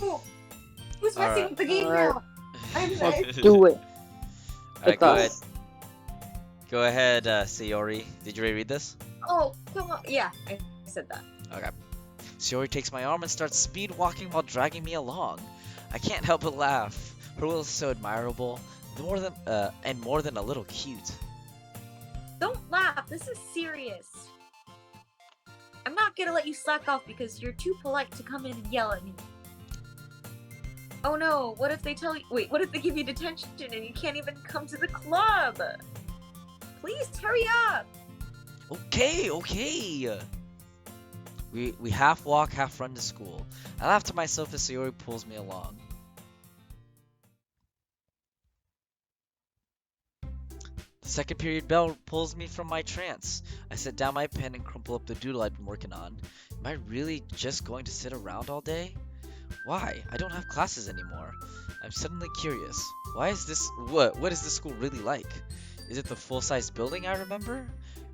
S5: Oh, who's
S1: Alright.
S5: messing with the game
S2: Alright.
S5: now? I'm
S2: Let's do it.
S1: Alright,
S2: It's
S1: go ahead.
S2: us.
S1: Go ahead, Sayori. Did you already read this?
S5: Oh, come on. Yeah, I said that.
S1: Okay. Sayori takes my arm and starts speed walking while dragging me along. I can't help but laugh. Her will is so admirable, more than a little cute.
S5: Don't laugh. This is serious. I'm not gonna let you slack off because you're too polite to come in and yell at me. Oh no, what if they tell you- wait, what if they give you detention and you can't even come to the club? Please hurry up!
S1: Okay. We half walk, half run to school. I laugh to myself as Sayori pulls me along. The second period bell pulls me from my trance. I set down my pen and crumple up the doodle I've been working on. Am I really just going to sit around all day? Why? I don't have classes anymore. I'm suddenly curious. Why is this? What is this school really like? Is it the full-size building I remember?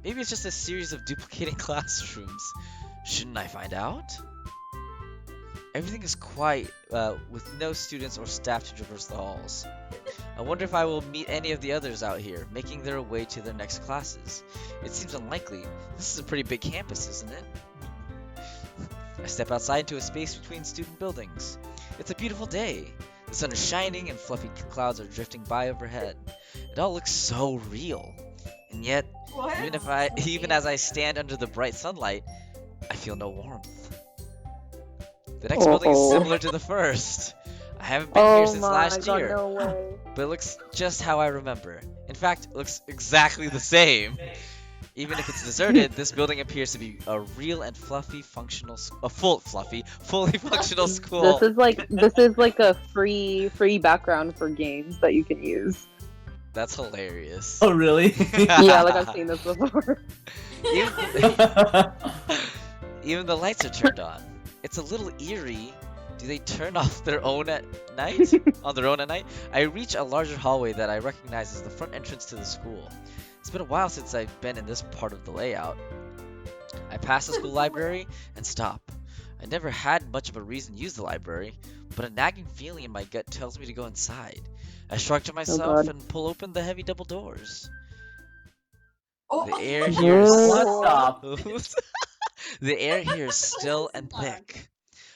S1: Maybe it's just a series of duplicating classrooms. Shouldn't I find out? Everything is quiet, with no students or staff to traverse the halls. I wonder if I will meet any of the others out here, making their way to their next classes. It seems unlikely. This is a pretty big campus, isn't it? I step outside into a space between student buildings. It's a beautiful day. The sun is shining and fluffy clouds are drifting by overhead. It all looks so real. And yet,
S4: What?
S1: even as I stand under the bright sunlight, I feel no warmth. The next building is similar to the first. I haven't been here
S2: Oh
S1: since
S2: my
S1: last
S2: god,
S1: year,
S2: no way.
S1: but it looks just how I remember. In fact, it looks exactly the same. Even if it's deserted, this building appears to be a real and fully functional school.
S2: This is like a free background for games that you can use.
S1: That's hilarious.
S3: Oh, really?
S2: Yeah, like I've seen this before.
S1: Even the lights are turned on. It's a little eerie. Do they turn off their own at night? On their own at night? I reach a larger hallway that I recognize as the front entrance to the school. It's been a while since I've been in this part of the layout. I pass the school library and stop. I never had much of a reason to use the library, but a nagging feeling in my gut tells me to go inside. I shrug to myself
S2: God.
S1: and pull open the heavy double doors.
S4: Oh,
S1: The air here is
S3: Stop.
S1: the air here is still and thick.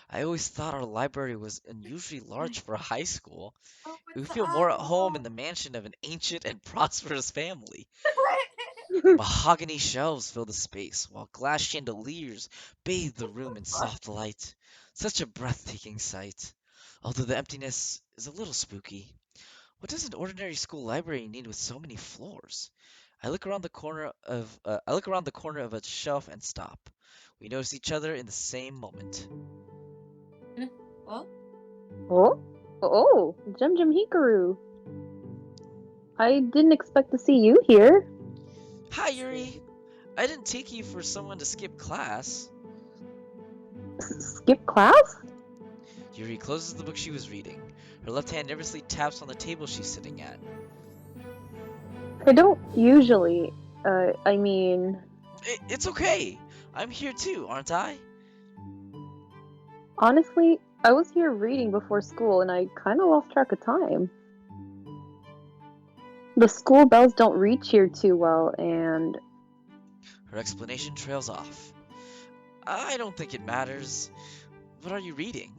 S1: I always thought our library was unusually large for a high school.
S4: oh
S1: It would
S4: my
S1: feel more at home in
S4: God.
S1: the mansion of an ancient and prosperous family. Mahogany shelves fill the space, while glass chandeliers bathe the room in soft light. Such a breathtaking sight. Although the emptiness is a little spooky. What does an ordinary school library need with so many floors? I look around the corner of a shelf and stop. We notice each other in the same moment.
S4: Well,
S2: Oh, Jim Hikaru. I didn't expect to see you here.
S1: Hi, Yuri. I didn't take you for someone to skip class.
S2: Skip class?
S1: Yuri closes the book she was reading. Her left hand nervously taps on the table she's sitting at.
S2: I don't usually. I mean,
S1: It's okay. I'm here too, aren't I?
S2: honestly, I was here reading before school and I kind of lost track of time. The school bells don't reach here too well, and
S1: Her explanation trails off. I don't think it matters. What are you reading?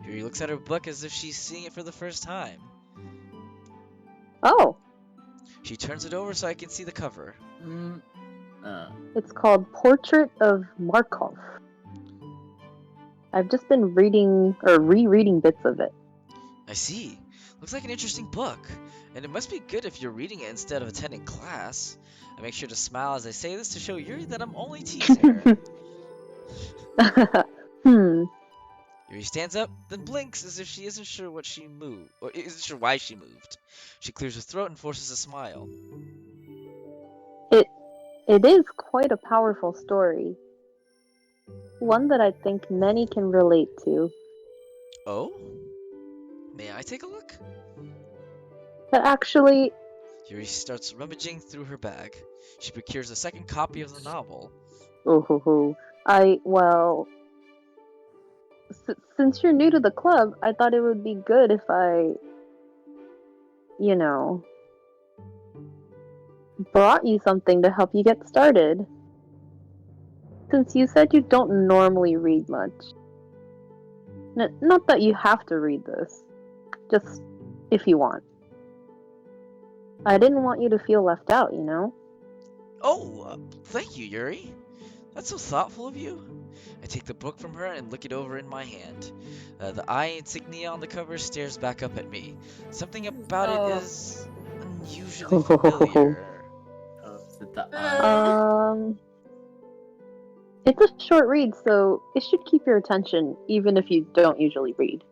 S1: Yuri looks at her book as if she's seeing it for the first time.
S2: oh,
S1: She turns it over so I can see the cover.
S2: it's called Portrait of Markov. I've just been reading or rereading bits of it.
S1: I see. Looks like an interesting book. And it must be good if you're reading it instead of attending class. I make sure to smile as I say this to show Yuri that I'm only teasing her. Yuri stands up, then blinks as if she isn't sure why she moved. She clears her throat and forces a smile.
S2: It is quite a powerful story. One that I think many can relate to.
S1: Oh? May I take a look?
S2: But actually,
S1: Yuri starts rummaging through her bag. She procures a second copy of the novel.
S2: since you're new to the club, I thought it would be good if I, brought you something to help you get started. Since you said you don't normally read much. Not that you have to read this, just if you want. I didn't want you to feel left out,
S1: Oh, thank you, Yuri. That's so thoughtful of you. I take the book from her and look it over in my hand. The eye insignia on the cover stares back up at me. Something about it is unusually familiar.
S2: It's a short read, so it should keep your attention, even if you don't usually read.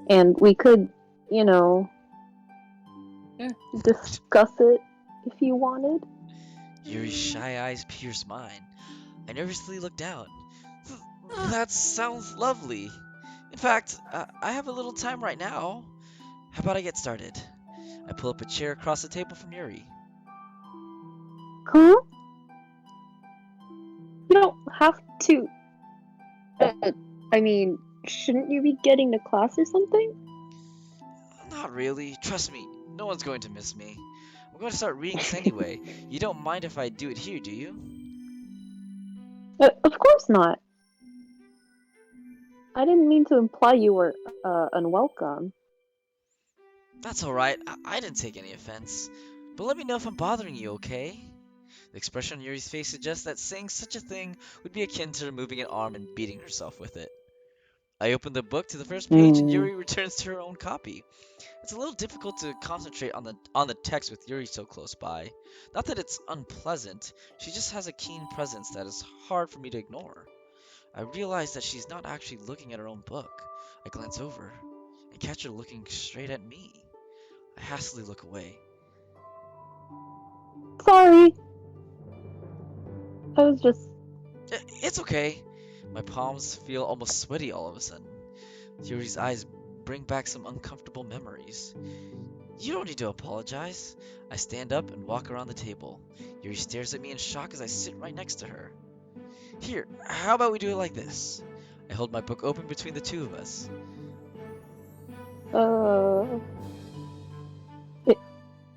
S2: And we could, discuss it if you wanted.
S1: Yuri's shy eyes pierce mine. I nervously look down. That sounds lovely. In fact, I have a little time right now. How about I get started? I pull up a chair across the table from Yuri.
S2: Huh? You don't have to. Shouldn't you be getting to class or something?
S1: Not really. Trust me, no one's going to miss me. I'm going to start reading this anyway. You don't mind if I do it here, do you?
S2: Of course not. I didn't mean to imply you were unwelcome.
S1: That's alright, I didn't take any offense. But let me know if I'm bothering you, okay? The expression on Yuri's face suggests that saying such a thing would be akin to removing an arm and beating herself with it. I open the book to the first page and
S2: Hmm.
S1: Yuri returns to her own copy. It's a little difficult to concentrate on the text with Yuri so close by. Not that it's unpleasant, she just has a keen presence that is hard for me to ignore. I realize that she's not actually looking at her own book. I glance over and catch her looking straight at me. I hastily look away.
S2: Sorry. I was just.
S1: It's okay. My palms feel almost sweaty all of a sudden. Yuri's eyes bring back some uncomfortable memories. You don't need to apologize. I stand up and walk around the table. Yuri stares at me in shock as I sit right next to her. Here, how about we do it like this? I hold my book open between the two of us.
S2: Uh.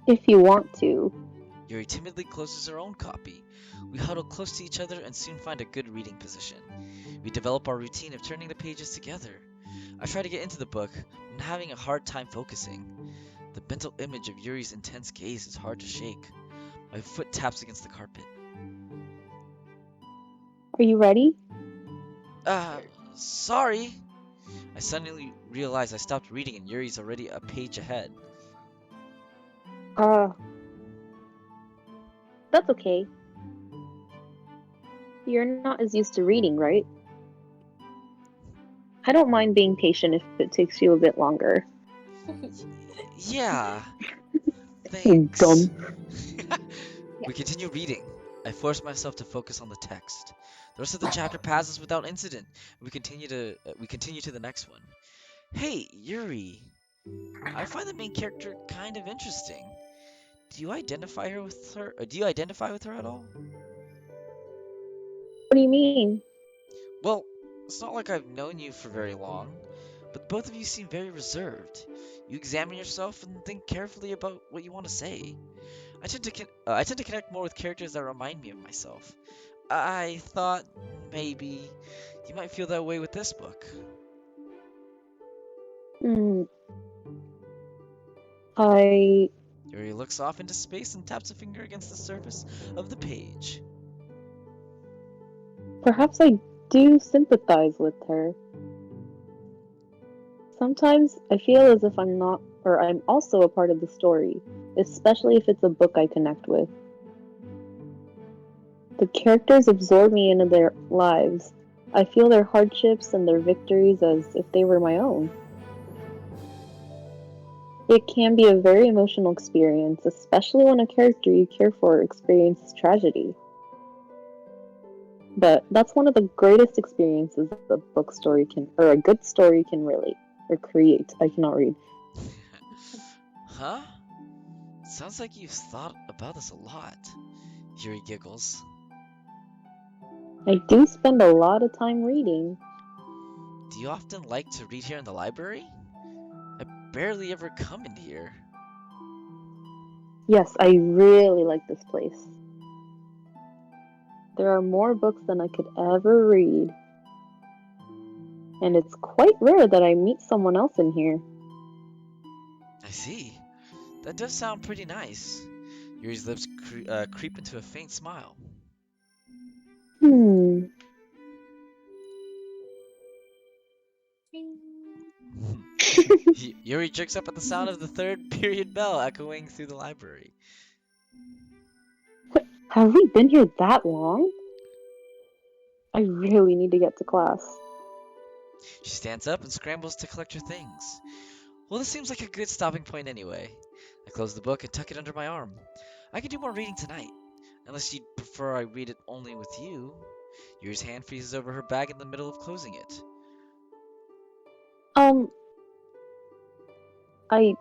S2: If you want to.
S1: Yuri timidly closes her own copy. We huddle close to each other and soon find a good reading position. We develop our routine of turning the pages together. I try to get into the book, but I'm having a hard time focusing. The mental image of Yuri's intense gaze is hard to shake. My foot taps against the carpet.
S2: Are you ready?
S1: Uh, sorry. I suddenly realize I stopped reading and Yuri's already a page ahead.
S2: That's okay. You're not as used to reading, right? I don't mind being patient if it takes you a bit longer.
S1: Yeah, thanks.
S2: Dumb.
S1: We continue reading. I force myself to focus on the text. The rest of the chapter passes without incident. We continue to the next one. Hey, Yuri. I find the main character kind of interesting. Do you identify with her? Do you identify with her at all?
S2: What do you mean?
S1: Well, it's not like I've known you for very long, but both of you seem very reserved. You examine yourself and think carefully about what you want to say. I tend to connect more with characters that remind me of myself. I thought maybe you might feel that way with this book.
S2: Hmm. I.
S1: Yuri looks off into space and taps a finger against the surface of the page.
S2: Perhaps I do sympathize with her. Sometimes I feel as if I'm not, or I'm also a part of the story, especially if it's a book I connect with. The characters absorb me into their lives. I feel their hardships and their victories as if they were my own. It can be a very emotional experience, especially when a character you care for experiences tragedy. But that's one of the greatest experiences a book story can, or a good story can relate or create. I cannot read.
S1: Huh? Sounds like you've thought about this a lot. Yuri giggles.
S2: I do spend a lot of time reading.
S1: Do you often like to read here in the library? I barely ever come in here.
S2: Yes, I really like this place. There are more books than I could ever read. And it's quite rare that I meet someone else in here.
S1: I see. That does sound pretty nice. Yuri's lips creep into a faint smile.
S2: Hmm.
S1: Yuri jerks up at the sound of the third period bell echoing through the library.
S2: Have we been here that long? I really need to get to class.
S1: She stands up and scrambles to collect her things. Well, this seems like a good stopping point anyway. I close the book and tuck it under my arm. I can do more reading tonight, unless you'd prefer I read it only with you. Yuri's hand freezes over her bag in the middle of closing it.
S2: I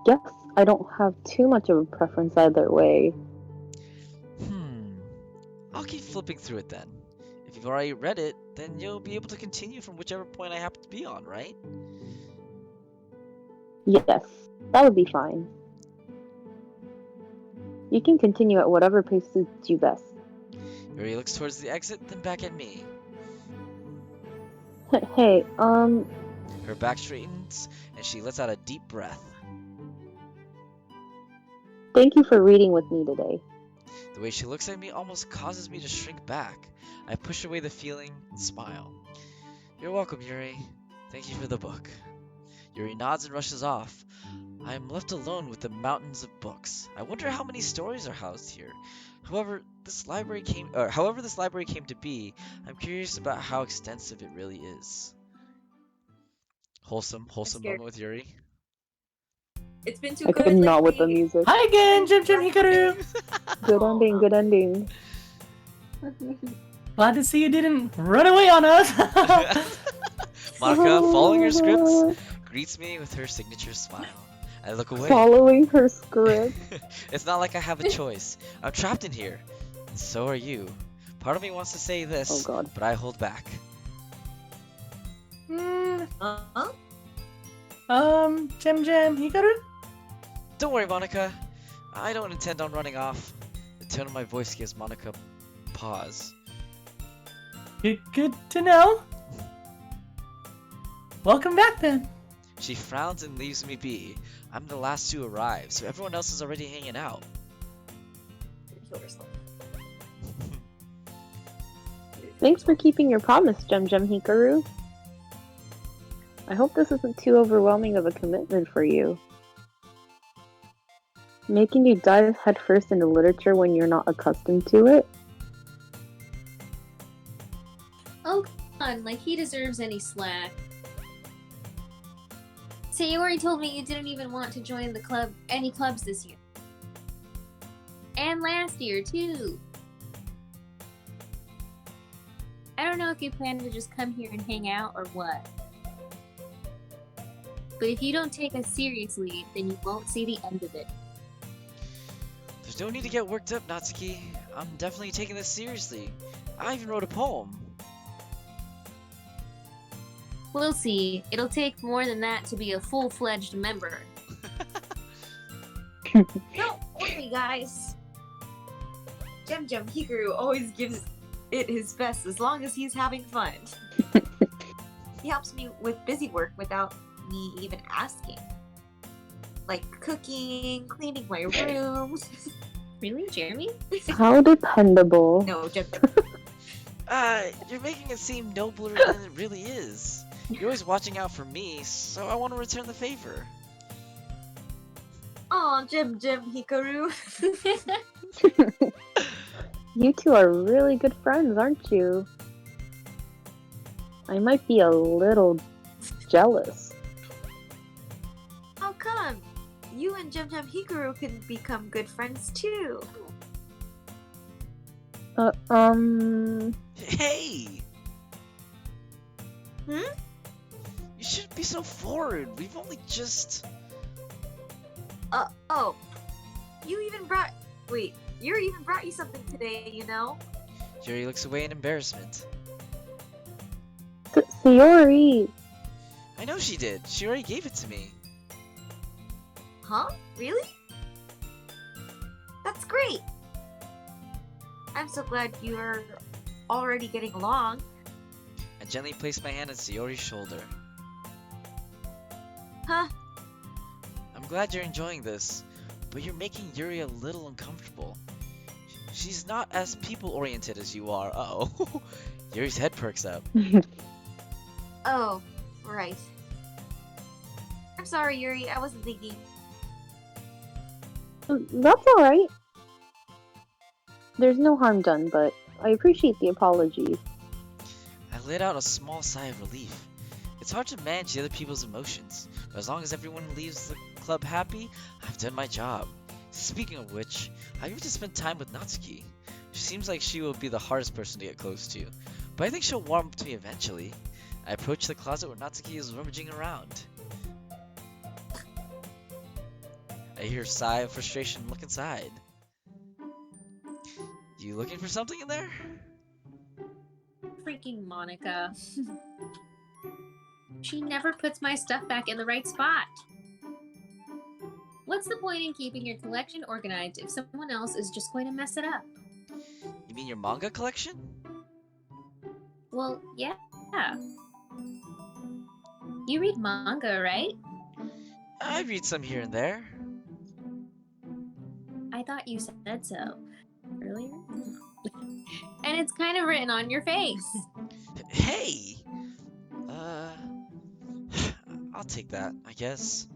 S2: guess I don't have too much of a preference either way.
S1: I'll keep flipping through it then. If you've already read it, then you'll be able to continue from whichever point I happen to be on, right?
S2: Yes, that would be fine. You can continue at whatever pace suits you best.
S1: Yuri looks towards the exit, then back at me.
S2: Hey,
S1: Her back straightens, and she lets out a deep breath.
S2: Thank you for reading with me today.
S1: The way she looks at me almost causes me to shrink back. I push away the feeling and smile. You're welcome, Yuri. Thank you for the book. Yuri nods and rushes off. I am left alone with the mountains of books. I wonder how many stories are housed here. However this library came to be, I'm curious about how extensive it really is. Wholesome
S5: scared.
S1: moment with Yuri.
S5: It's been too
S2: I
S5: good
S2: could not with the
S5: lately.
S2: music.
S7: Hi again, Jim Hikaru.
S2: Good ending, good ending.
S7: Glad to see you didn't run away on us.
S1: Monica, following her scripts, greets me with her signature smile. I look away.
S2: Following her script.
S1: It's not like I have a choice. I'm trapped in here. And so are you. Part of me wants to say this,
S2: Oh god.
S1: but I hold back.
S5: Uh-huh.
S7: Jim Hikaru?
S1: Don't worry, Monica. I don't intend on running off. The tone of my voice gives Monica pause.
S7: Good to know. Welcome back then.
S1: She frowns and leaves me be. I'm the last to arrive, so everyone else is already hanging out.
S5: Kill yourself.
S2: Thanks for keeping your promise, Jem Hikaru. I hope this isn't too overwhelming of a commitment for you. Making you dive headfirst into literature when you're not accustomed to it?
S6: Oh, come on, like he deserves any slack. Sayori told me you didn't even want to join the club, any clubs this year. And last year, too. I don't know if you plan to just come here and hang out or what. But if you don't take us seriously, then you won't see the end of it.
S1: There's no need to get worked up, Natsuki. I'm definitely taking this seriously. I even wrote a poem.
S6: We'll see. It'll take more than that to be a full-fledged member.
S5: Don't worry, guys. Jem Hikaru always gives it his best as long as he's having fun. He helps me with busy work without me even asking. Like cooking, cleaning my room.
S6: Really, Jeremy?
S2: How dependable.
S5: No, Jem.
S1: You're making it seem nobler than it really is. You're always watching out for me, so I want to return the favor.
S5: Aw, Jem Hikaru.
S2: You two are really good friends, aren't you? I might be a little jealous.
S5: How come? You and Jem Hikaru can become good friends too.
S1: Hey!
S5: Hmm?
S1: You shouldn't be so forward. We've only just...
S5: Oh. You even brought you something today, you know?
S1: Yuri looks away in embarrassment.
S2: Sayori!
S1: I know she did. She already gave it to me.
S5: Huh? Really? That's great! I'm so glad you're already getting along.
S1: I gently placed my hand on Sayori's shoulder.
S5: Huh?
S1: I'm glad you're enjoying this, but you're making Yuri a little uncomfortable. She's not as people-oriented as you are. Uh-oh. Yuri's head perks up.
S5: Oh, right. I'm sorry, Yuri. I wasn't thinking.
S2: That's alright. There's no harm done, but I appreciate the apology.
S1: I let out a small sigh of relief. It's hard to manage the other people's emotions, but as long as everyone leaves the club happy, I've done my job. Speaking of which, I get to spend time with Natsuki. She seems like she will be the hardest person to get close to, but I think she'll warm up to me eventually. I approach the closet where Natsuki is rummaging around. I hear a sigh of frustration and look inside. You looking for something in there?
S6: Freaking Monica. She never puts my stuff back in the right spot. What's the point in keeping your collection organized if someone else is just going to mess it up?
S1: You mean your manga collection?
S6: Well, yeah. You read manga, right?
S1: I read some here and there.
S6: I thought you said so earlier. And it's kind of written on your face.
S1: Hey! I'll take that, I guess.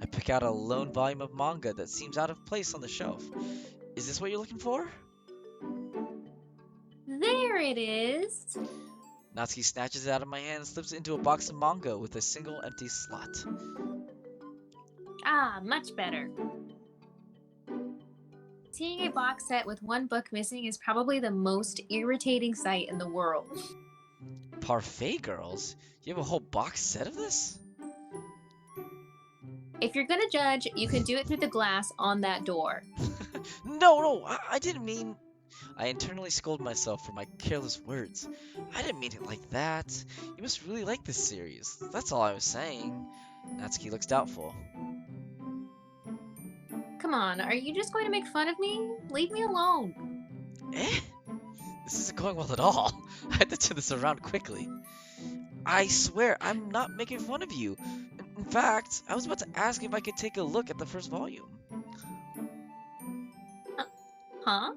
S1: I pick out a lone volume of manga that seems out of place on the shelf. Is this what you're looking for?
S6: There it is.
S1: Natsuki snatches it out of my hand and slips it into a box of manga with a single empty slot.
S6: Ah, much better. Seeing a box set with one book missing is probably the most irritating sight in the world.
S1: Parfait Girls? You have a whole box set of this?
S6: If you're gonna judge, you can do it through the glass on that door.
S1: No, I didn't mean... I internally scold myself for my careless words. I didn't mean it like that. You must really like this series. That's all I was saying. Natsuki looks doubtful.
S6: Come on, are you just going to make fun of me? Leave me alone.
S1: Eh? This isn't going well at all. I had to turn this around quickly. I swear, I'm not making fun of you. In fact, I was about to ask if I could take a look at the first volume.
S6: Huh?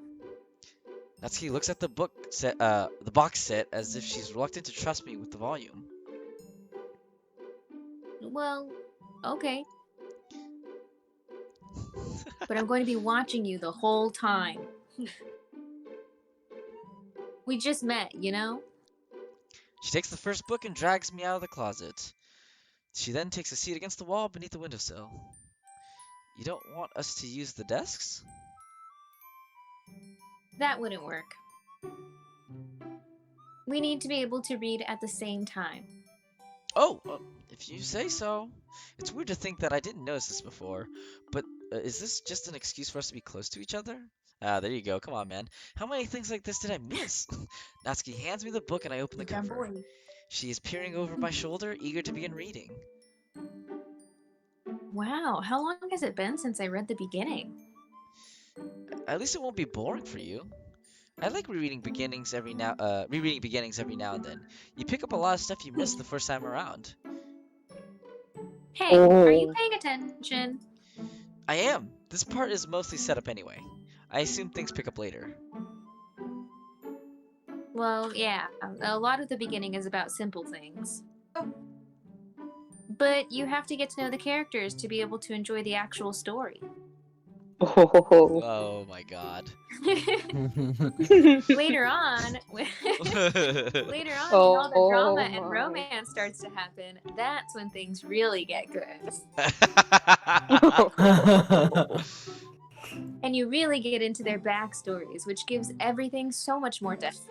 S1: Natsuki looks at the box set as if she's reluctant to trust me with the volume.
S6: Well, okay. But I'm going to be watching you the whole time. We just met, you know?
S1: She takes the first book and drags me out of the closet. She then takes a seat against the wall beneath the windowsill. You don't want us to use the desks?
S6: That wouldn't work. We need to be able to read at the same time.
S1: Oh, if you say so. It's weird to think that I didn't notice this before, but is this just an excuse for us to be close to each other? Ah, there you go. Come on, man. How many things like this did I miss? Natsuki hands me the book and I open the
S6: Dumb
S1: cover.
S6: boy.
S1: She is peering over my shoulder, eager to begin reading.
S6: Wow, how long has it been since I read the beginning?
S1: At least it won't be boring for you. I like rereading beginnings every now and then. You pick up a lot of stuff you missed the first time around.
S6: Hey, are you
S2: Oh.
S6: paying attention?
S1: I am. This part is mostly set up anyway. I assume things pick up later.
S6: Well, yeah, a lot of the beginning is about simple things. But you have to get to know the characters to be able to enjoy the actual story.
S2: Oh.
S1: Oh my god.
S6: Later on, when all the drama and
S2: my.
S6: romance starts to happen, that's when things really get good. And you really get into their backstories, which gives everything so much more depth.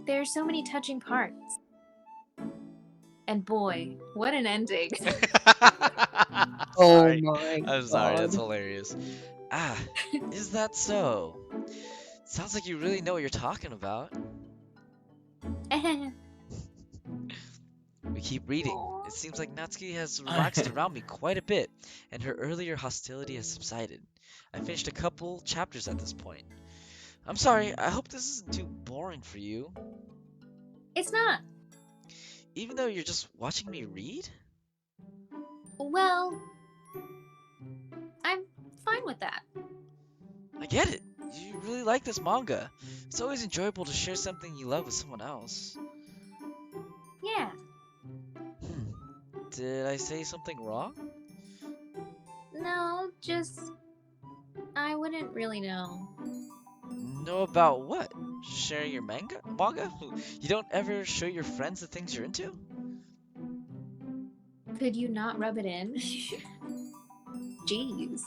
S6: There are so many touching parts. And boy, what an ending.
S2: Oh
S1: Sorry.
S2: my
S1: I'm sorry, that's
S2: God.
S1: hilarious. Ah, is that so? Sounds like you really know what you're talking about. We keep reading. It seems like Natsuki has relaxed around me quite a bit, and her earlier hostility has subsided. I finished a couple chapters at this point. I'm sorry, I hope this isn't too boring for you.
S6: It's not.
S1: Even though you're just watching me read?
S6: Well, I'm fine with that.
S1: I get it. You really like this manga. It's always enjoyable to share something you love with someone else.
S6: Yeah.
S1: Did I say something wrong?
S6: No, just I wouldn't really know.
S1: Know about what? Sharing your manga? You don't ever show your friends the things you're into?
S6: Could you not rub it in? Jeez.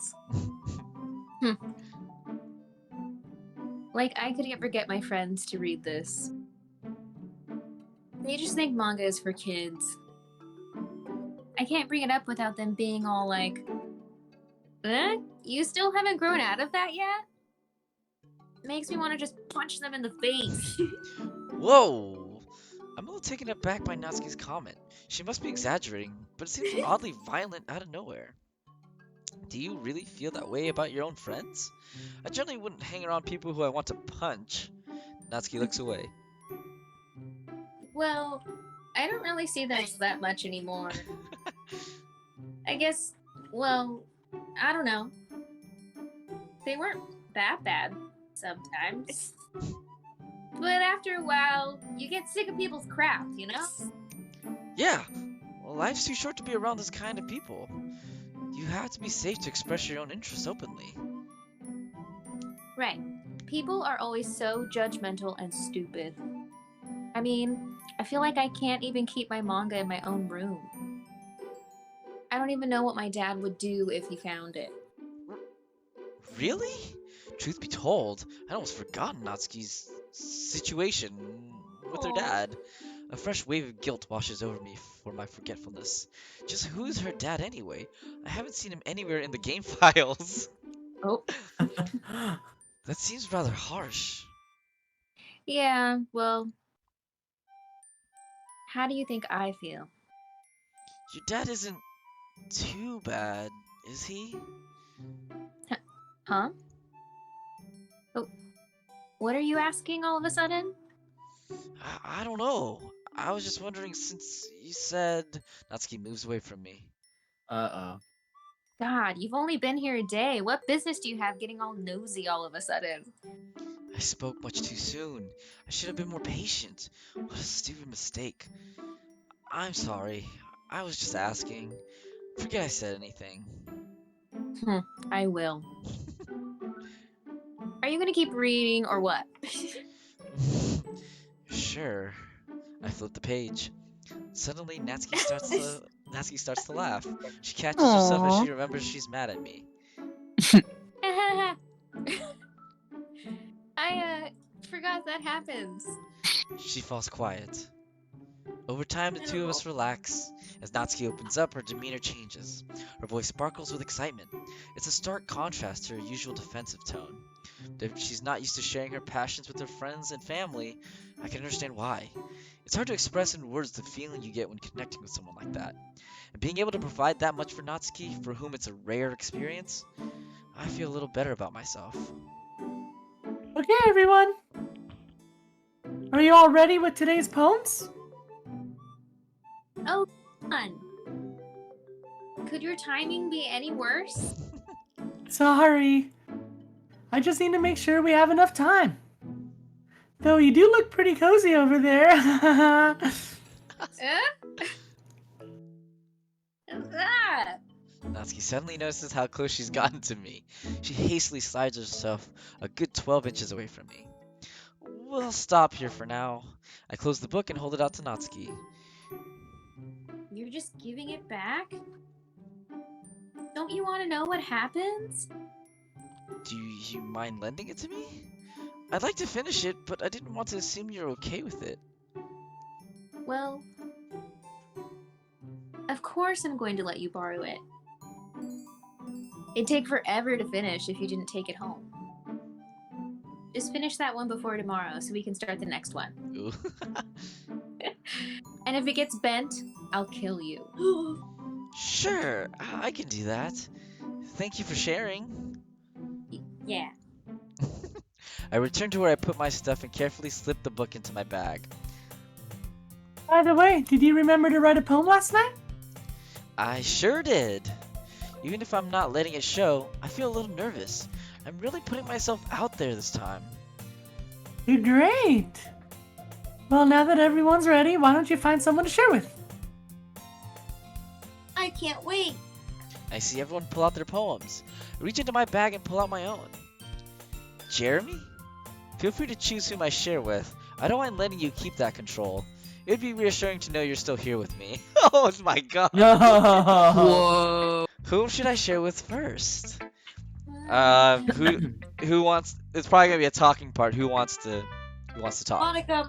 S6: Like, I could ever get my friends to read this. They just think manga is for kids. I can't bring it up without them being all like, eh? You still haven't grown out of that yet? Makes me want to just punch them in the face.
S1: Whoa! I'm a little taken aback by Natsuki's comment. She must be exaggerating, but it seems oddly violent out of nowhere. Do you really feel that way about your own friends? I generally wouldn't hang around people who I want to punch. Natsuki looks away.
S6: Well, I don't really see them that much anymore. I guess, well, I don't know. they weren't that bad sometimes. But after a while, you get sick of people's crap, you know?
S1: Yeah. Well, life's too short to be around this kind of people. You have to be safe to express your own interests openly.
S6: Right. People are always so judgmental and stupid. I mean, I feel like I can't even keep my manga in my own room. I don't even know what my dad would do if he found it.
S1: Really? Truth be told, I'd almost forgotten Natsuki's situation with her
S6: Aw.
S1: dad. A fresh wave of guilt washes over me for my forgetfulness. Just who's her dad anyway? I haven't seen him anywhere in the game files.
S6: Oh.
S1: That seems rather harsh.
S6: Yeah, well, how do you think I feel?
S1: Your dad isn't too bad, is he?
S6: Huh? Oh, what are you asking all of a sudden?
S1: I don't know. I was just wondering since you said... Natsuki moves away from me.
S3: Uh-oh.
S6: God, you've only been here a day. What business do you have getting all nosy all of a sudden?
S1: I spoke much too soon. I should have been more patient. What a stupid mistake. I'm sorry. I was just asking. Forget I said anything.
S6: I will. Are you gonna keep reading or what?
S1: Sure. I flip the page. Suddenly, Natsuki starts to laugh. She catches herself as she remembers she's mad at me.
S6: I forgot that happens.
S1: She falls quiet. Over time, the two of us relax. As Natsuki opens up, her demeanor changes. Her voice sparkles with excitement. It's a stark contrast to her usual defensive tone. But if she's not used to sharing her passions with her friends and family, I can understand why. It's hard to express in words the feeling you get when connecting with someone like that. And being able to provide that much for Natsuki, for whom it's a rare experience, I feel a little better about myself.
S7: Okay, everyone. Are you all ready with today's poems?
S6: Oh, come on. Could your timing be any worse?
S7: Sorry. I just need to make sure we have enough time. Though you do look pretty cozy over there.
S1: Natsuki suddenly notices how close she's gotten to me. She hastily slides herself a good 12 inches away from me. We'll stop here for now. I close the book and hold it out to Natsuki.
S6: You're just giving it back? Don't you want to know what happens?
S1: Do you mind lending it to me? I'd like to finish it, but I didn't want to assume you're okay with it.
S6: Well, of course I'm going to let you borrow it. It'd take forever to finish if you didn't take it home. Just finish that one before tomorrow so we can start the next one.
S1: Ooh.
S6: And if it gets bent, I'll kill you.
S1: Sure, I can do that. Thank you for sharing.
S6: Yeah.
S1: I return to where I put my stuff and carefully slip the book into my bag.
S7: By the way, did you remember to write a poem last night?
S1: I sure did. Even if I'm not letting it show, I feel a little nervous. I'm really putting myself out there this time.
S7: You're great. Well, now that everyone's ready, why don't you find someone to share with?
S5: I can't wait.
S1: I see everyone pull out their poems. I reach into my bag and pull out my own. Jeremy? Feel free to choose whom I share with. I don't mind letting you keep that control. It would be reassuring to know you're still here with me. Oh my god.
S3: Whoa.
S1: Whom should I share with first? Who wants? It's probably gonna be a talking part. Who wants to talk?
S5: Monica.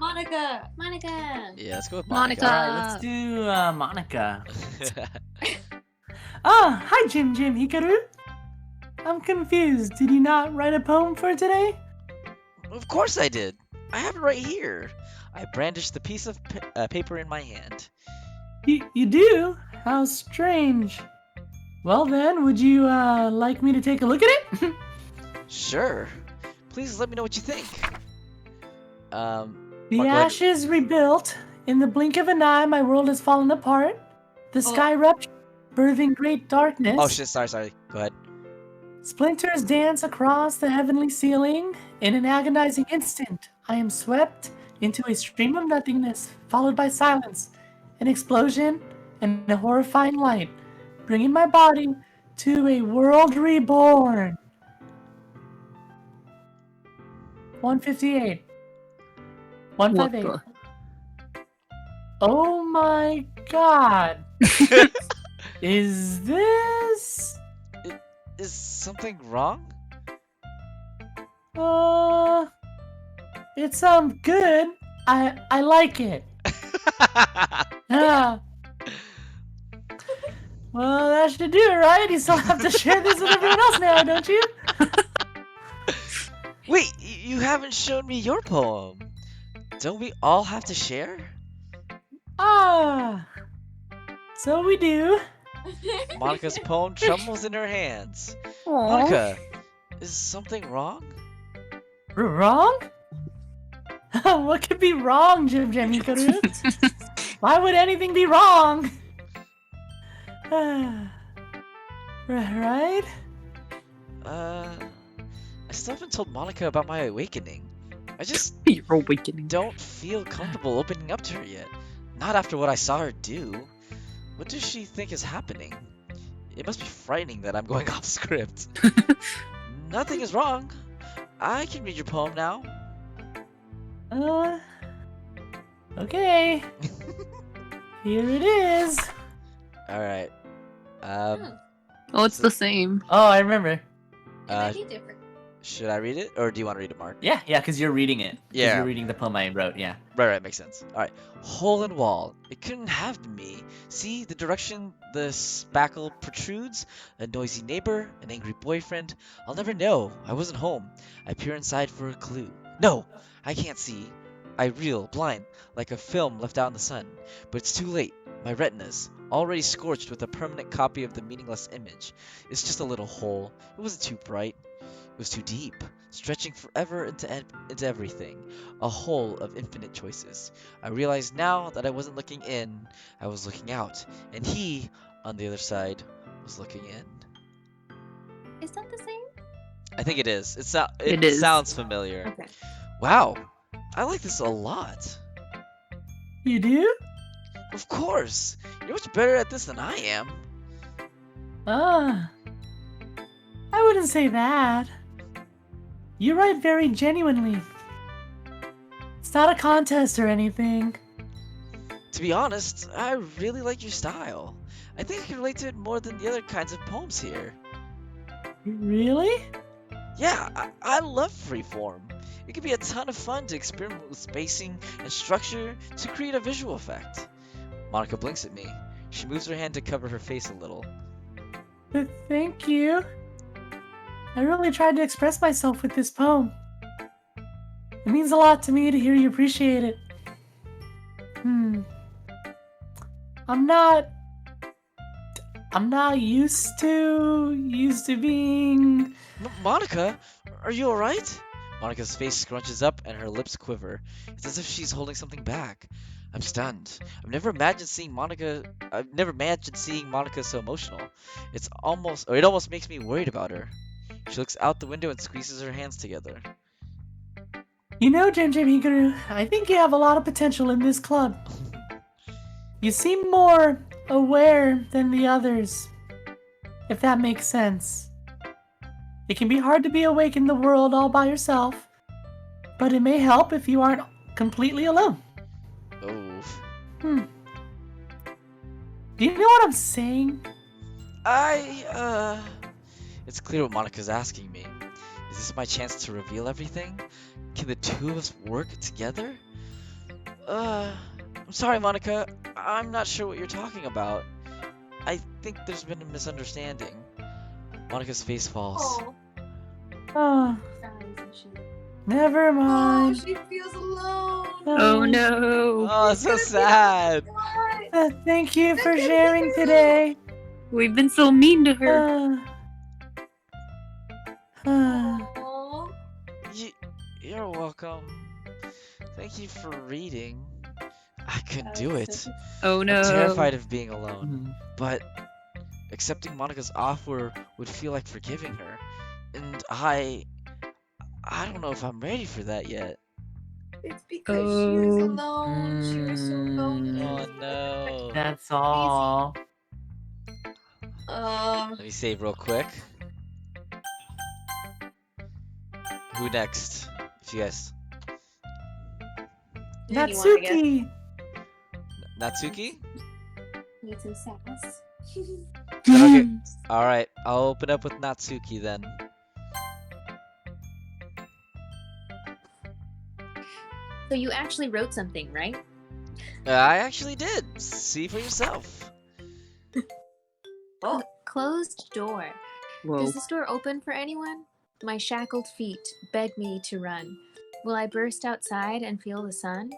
S6: Monica!
S1: Yeah, let's go with
S3: Alright,
S1: Monica.
S3: let's do Monica.
S7: Ah, hi Jim Hikaru. I'm confused. Did you not write a poem for today?
S1: Of course I did. I have it right here. I brandish the piece of paper in my hand.
S7: You do? How strange. Well then, would you like me to take a look at it?
S1: Sure. Please let me know what you think.
S7: The
S1: Go ahead.
S7: ashes rebuilt. In the blink of an eye, my world has fallen apart. The sky ruptured, birthing great darkness.
S1: Oh shit! Sorry. Go ahead.
S7: Splinters dance across the heavenly ceiling. In an agonizing instant, I am swept into a stream of nothingness, followed by silence, an explosion, and a horrifying light, bringing my body to a world reborn. 158.
S8: What
S7: 158.
S8: the?
S7: Oh my god. Is this...
S1: Is something wrong?
S7: It's good. I like it. Yeah. Well, that should do it, right? You still have to share this with everyone else now, don't you?
S1: Wait, you haven't shown me your poem. Don't we all have to share?
S7: Ah. So we do.
S1: Monica's poem trembles in her hands.
S8: Aw.
S1: Monica, is something wrong?
S7: Wrong? What could be wrong, Jim Hikaru? Why would anything be wrong? Right?
S1: I still haven't told Monica about my awakening. I just
S8: Your awakening.
S1: don't feel comfortable opening up to her yet. Not after what I saw her do. What does she think is happening? It must be frightening that I'm going off script. Nothing is wrong. I can read your poem now.
S7: Okay. Here it is.
S1: Alright.
S8: Oh, it's the same.
S3: Oh, I remember.
S6: It might be different.
S1: Should I read it? Or do you want to read it, Mark?
S3: Yeah, because you're reading it. 'Cause
S1: Yeah.
S3: You're reading the poem I wrote, yeah.
S1: Right, makes sense. Alright. Hole in wall. It couldn't have been me. See the direction the spackle protrudes? A noisy neighbor? An angry boyfriend? I'll never know. I wasn't home. I peer inside for a clue. No! I can't see. I reel, blind, like a film left out in the sun. But it's too late. My retinas, already scorched with a permanent copy of the meaningless image. It's just a little hole. It wasn't too bright. It was too deep, stretching forever into everything, a hole of infinite choices. I realized now that I wasn't looking in, I was looking out, and he, on the other side, was looking in.
S6: Is that the same?
S1: I think it is. It
S8: It is.
S1: sounds familiar.
S6: Okay.
S1: Wow, I like this a lot.
S7: You do?
S1: Of course, you're much better at this than I am.
S7: I wouldn't say that. You write very genuinely. It's not a contest or anything.
S1: To be honest, I really like your style. I think I can relate to it more than the other kinds of poems here.
S7: Really?
S1: Yeah, I love freeform. It can be a ton of fun to experiment with spacing and structure to create a visual effect. Monica blinks at me. She moves her hand to cover her face a little.
S7: Thank you. I really tried to express myself with this poem. It means a lot to me to hear you appreciate it. I'm not used to being...
S1: Monica, are you alright? Monica's face scrunches up and her lips quiver. It's as if she's holding something back. I'm stunned. I've never imagined seeing Monica so emotional. It almost makes me worried about her. She looks out the window and squeezes her hands together.
S7: You know, JJ Hikaru, I think you have a lot of potential in this club. You seem more aware than the others, if that makes sense. It can be hard to be awake in the world all by yourself, but it may help if you aren't completely alone.
S1: Oh.
S7: Do you know what I'm saying?
S1: It's clear what Monica's asking me. Is this my chance to reveal everything? Can the two of us work together? I'm sorry, Monica. I'm not sure what you're talking about. I think there's been a misunderstanding. Monica's face falls.
S4: Oh,
S7: Oh,
S6: Sighs and shit.
S7: never
S4: oh,
S7: mind.
S4: she feels alone.
S8: Oh no.
S1: Oh, it's so sad.
S4: God.
S7: Thank you for sharing today.
S8: We've been so mean to her.
S4: Aw.
S1: You're welcome. Thank you for reading. I couldn't do it.
S8: Oh no.
S1: I'm terrified of being alone, but Accepting Monica's offer would feel like forgiving her. And I don't know if I'm ready for that yet.
S4: It's because she was
S8: Oh.
S4: alone. She was so lonely.
S1: Oh no.
S3: That's all.
S1: Let me save real quick. Who next? If you guys.
S2: Anyone, I guess.
S7: Natsuki!
S1: Natsuki?
S5: Need some sass.
S1: Okay. Alright, I'll open up with Natsuki then.
S6: So you actually wrote something, right?
S1: I actually did. See for yourself.
S6: Closed door.
S8: Whoa.
S6: Does this door open for anyone? My shackled feet beg me to run. Will I burst outside and feel the sun?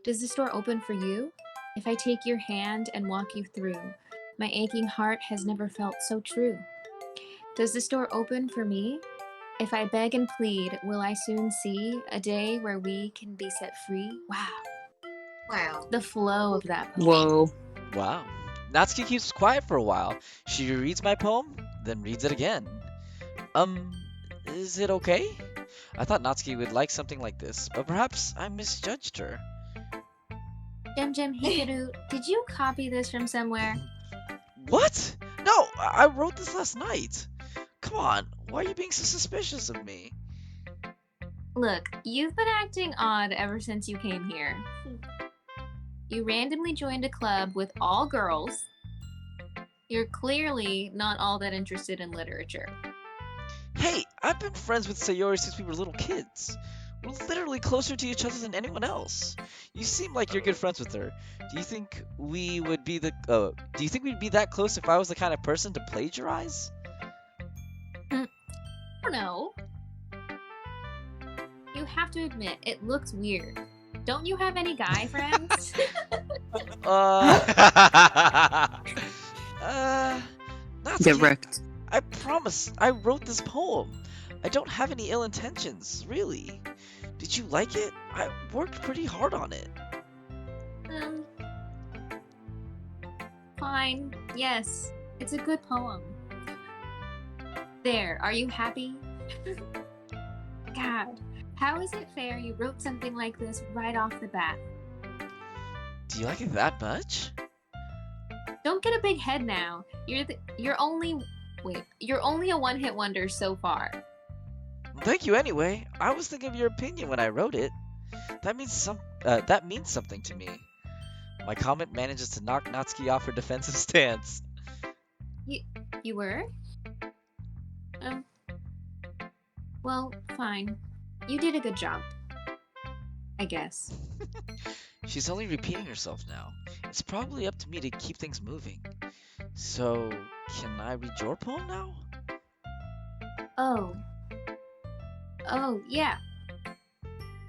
S6: Does this door open for you? If I take your hand and walk you through, my aching heart has never felt so true. Does this door open for me? If I beg and plead, will I soon see a day where we can be set free? Wow.
S5: Wow.
S6: The flow of that poem.
S8: Whoa.
S1: Wow. Natsuki keeps quiet for a while. She reads my poem, then reads it again. Is it okay? I thought Natsuki would like something like this, but perhaps I misjudged her.
S6: Jem Hikaru, did you copy this from somewhere?
S1: What? No, I wrote this last night. Come on, why are you being so suspicious of me?
S6: Look, you've been acting odd ever since you came here. You randomly joined a club with all girls. You're clearly not all that interested in literature.
S1: Hey, I've been friends with Sayori since we were little kids. We're literally closer to each other than anyone else. You seem like you're good friends with her. Do you think we would be the do you think we'd be that close if I was the kind of person to plagiarize?
S6: I don't know. You have to admit, it looks weird. Don't you have any guy friends?
S1: Natsuki,
S8: Direct.
S1: I promise, I wrote this poem. I don't have any ill intentions, really. Did you like it? I worked pretty hard on it.
S6: Fine. Yes, it's a good poem. There, are you happy? God, how is it fair you wrote something like this right off the bat?
S1: Do you like it that much?
S6: Don't get a big head now. You're only a one-hit wonder so far.
S1: Thank you anyway. I was thinking of your opinion when I wrote it. That means something to me. My comment manages to knock Natsuki off her defensive stance.
S6: You were? Well, fine. You did a good job. I guess.
S1: She's only repeating herself now. It's probably up to me to keep things moving. So, can I read your poem now?
S6: Oh, yeah.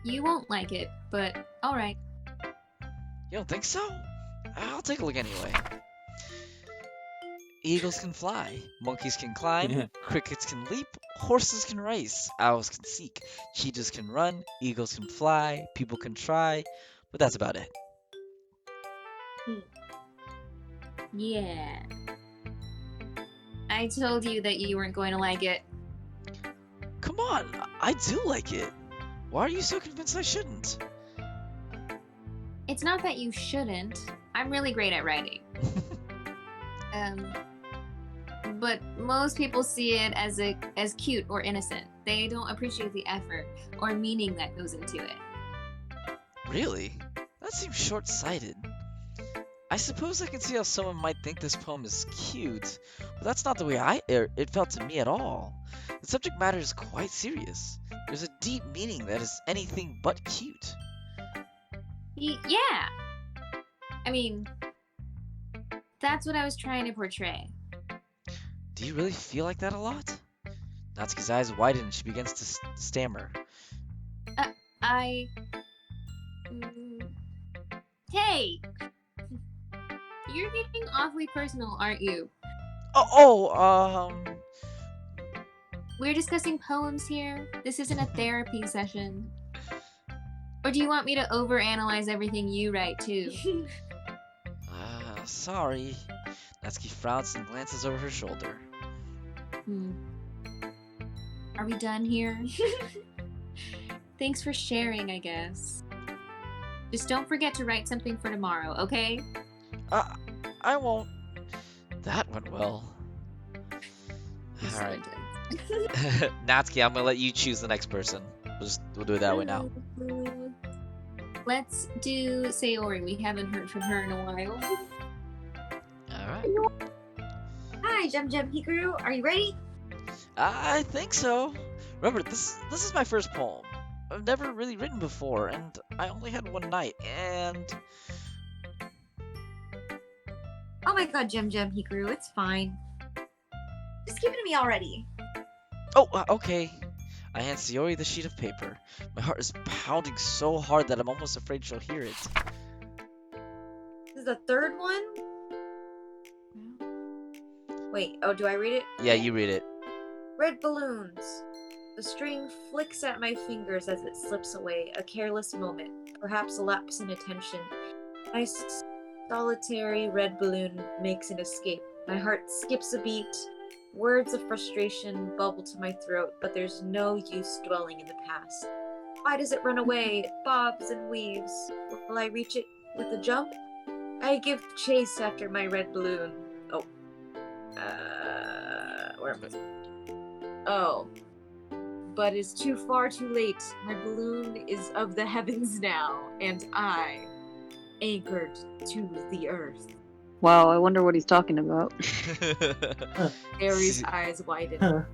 S6: You won't like it, but alright.
S1: You don't think so? I'll take a look anyway. Eagles can fly, monkeys can climb, crickets can leap, horses can race, owls can seek, cheetahs can run, eagles can fly, people can try, but that's about it.
S6: Yeah. I told you that you weren't going to like it.
S1: Come on, I do like it. Why are you so convinced I shouldn't?
S6: It's not that you shouldn't. I'm really great at writing. But most people see it as cute or innocent. They don't appreciate the effort or meaning that goes into it.
S1: Really? That seems short-sighted. I suppose I can see how someone might think this poem is cute, but that's not the way it felt to me at all. The subject matter is quite serious. There's a deep meaning that is anything but cute.
S6: Yeah. I mean, that's what I was trying to portray.
S1: Do you really feel like that a lot? Natsuki's eyes widen and she begins to stammer.
S6: Hey! You're getting awfully personal, aren't you? We're discussing poems here. This isn't a therapy session. Or do you want me to overanalyze everything you write, too?
S1: Sorry. Natsuki frowns and glances over her shoulder.
S6: Are we done here? Thanks for sharing, I guess. Just don't forget to write something for tomorrow, okay?
S1: I won't. That went well.
S6: Yes,
S1: Alright.
S6: it did.
S1: Natsuki, I'm gonna let you choose the next person. We'll do it that way now.
S6: Let's do Sayori. We haven't heard from her in a while.
S1: Alright.
S5: Hi, Jem Hikaru. Are you ready?
S1: I think so. Remember, this is my first poem. I've never really written before, and I only had one night, and...
S5: Oh my god, Jem Hikaru, it's fine. Just give it to me already.
S1: Oh, okay. I hand Sayori the sheet of paper. My heart is pounding so hard that I'm almost afraid she'll hear it.
S5: This is the third one? Wait, oh, do I read it?
S1: Yeah, you read it.
S5: Red balloons. The string flicks at my fingers as it slips away. A careless moment. Perhaps a lapse in attention. My solitary red balloon makes an escape. My heart skips a beat. Words of frustration bubble to my throat, but there's no use dwelling in the past. Why does it run away? It bobs and weaves. Will I reach it with a jump? I give chase after my red balloon. Oh. Where am I? Oh. But it's too late. My balloon is of the heavens now, and I anchored to the earth.
S2: Wow, I wonder what he's talking about.
S5: Aries' eyes widened.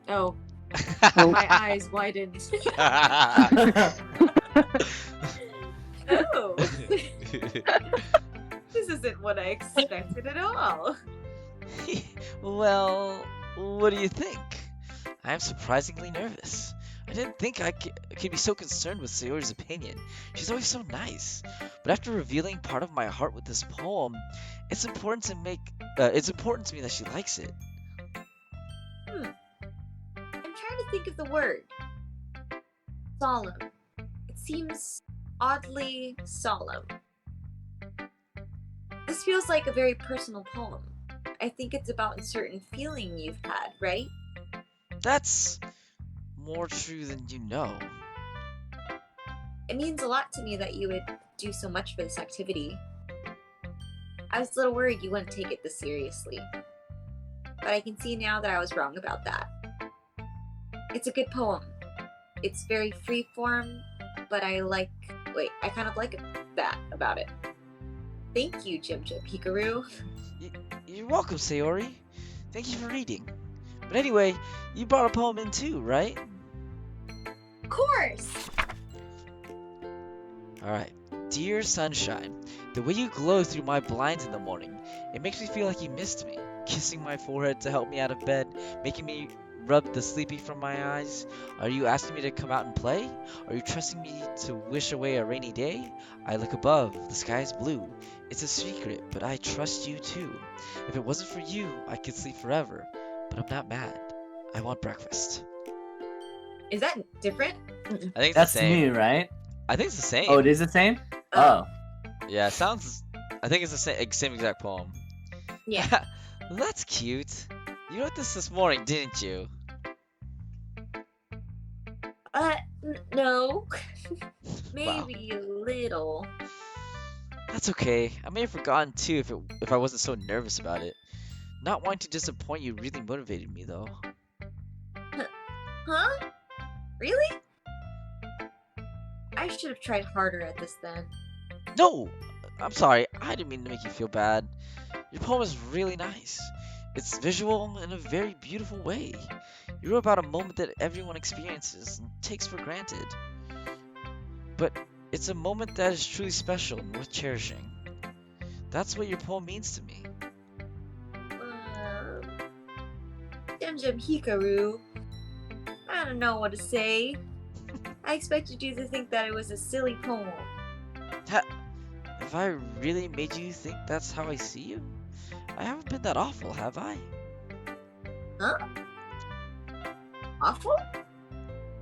S5: Oh.
S2: Oh.
S5: My eyes widened. Oh. This isn't what I expected at all.
S1: Well, what do you think? I am surprisingly nervous. I didn't think I could be so concerned with Sayori's opinion. She's always so nice. But after revealing part of my heart with this poem, it's important to me that she likes it.
S5: I'm trying to think of the word. Solemn. It seems oddly solemn. This feels like a very personal poem. I think it's about a certain feeling you've had, right?
S1: That's more true than you know.
S5: It means a lot to me that you would do so much for this activity. I was a little worried you wouldn't take it this seriously. But I can see now that I was wrong about that. It's a good poem. It's very freeform, but I kind of like that about it. Thank you, Jem Hikaru.
S1: You're welcome, Sayori. Thank you for reading. But anyway, you brought a poem in too, right?
S5: Of course!
S1: Alright. Dear sunshine, the way you glow through my blinds in the morning, it makes me feel like you missed me. Kissing my forehead to help me out of bed, making me rub the sleepy from my eyes. Are you asking me to come out and play? Are you trusting me to wish away a rainy day? I look above, the sky is blue. It's a secret, but I trust you too. If it wasn't for you, I could sleep forever. But I'm not mad. I want breakfast.
S5: Is that different?
S1: I think it's
S3: That's
S1: the same.
S3: new, right?
S1: I think it's the same.
S3: Oh, it is the same? Oh.
S1: Yeah, it sounds... I think it's the same exact poem.
S5: Yeah.
S1: That's cute. You wrote this morning, didn't you?
S5: No. Maybe a little.
S1: That's okay. I may have forgotten too if I wasn't so nervous about it. Not wanting to disappoint you really motivated me though.
S5: Huh? Really? I should have tried harder at this then.
S1: No! I'm sorry. I didn't mean to make you feel bad. Your poem is really nice. It's visual in a very beautiful way. You wrote about a moment that everyone experiences and takes for granted. But it's a moment that is truly special and worth cherishing. That's what your poem means to me.
S5: Jem Hikaru. I don't know what to say. I expected you to think that it was a silly poem.
S1: Have I really made you think that's how I see you? I haven't been that awful, have I?
S5: Huh? Awful?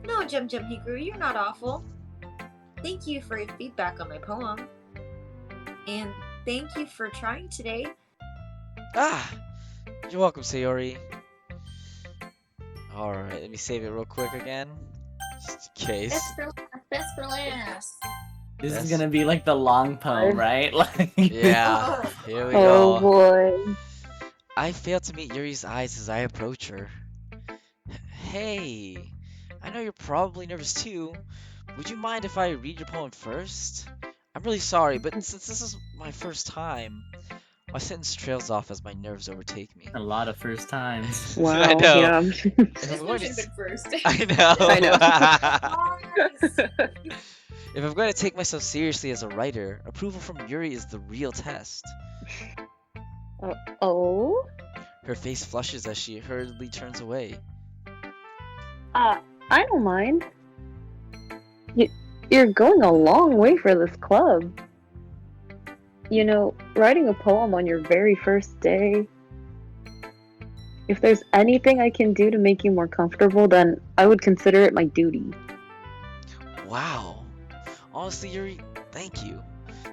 S5: No, Jem Hikaru, you're not awful. Thank you for your feedback on my poem. And Thank you for trying today.
S1: Ah, you're welcome, Sayori. Alright, let me save it real quick again. Just in case.
S6: Best for last.
S3: This
S1: Yes.
S3: is gonna be like the long poem, right? Like
S1: Yeah, here we
S2: Oh
S1: go.
S2: boy.
S1: I fail to meet Yuri's eyes as I approach her. Hey, I know you're probably nervous too. Would you mind if I read your poem first? I'm really sorry, but since this is my first time, my sentence trails off as my nerves overtake me.
S3: a lot of first times.
S2: Wow.
S1: I know.
S2: Yeah.
S1: If
S6: This
S1: I'm
S6: one
S1: going to
S6: should have been first.
S1: I know.
S2: I
S1: If I'm going to take myself seriously as a writer, approval from Yuri is the real test.
S2: Oh.
S1: Her face flushes as she hurriedly turns away.
S2: I don't mind. You're going a long way for this club. You know, writing a poem on your very first day. If there's anything I can do to make you more comfortable, then I would consider it my duty.
S1: Wow. Honestly, Yuri, thank you.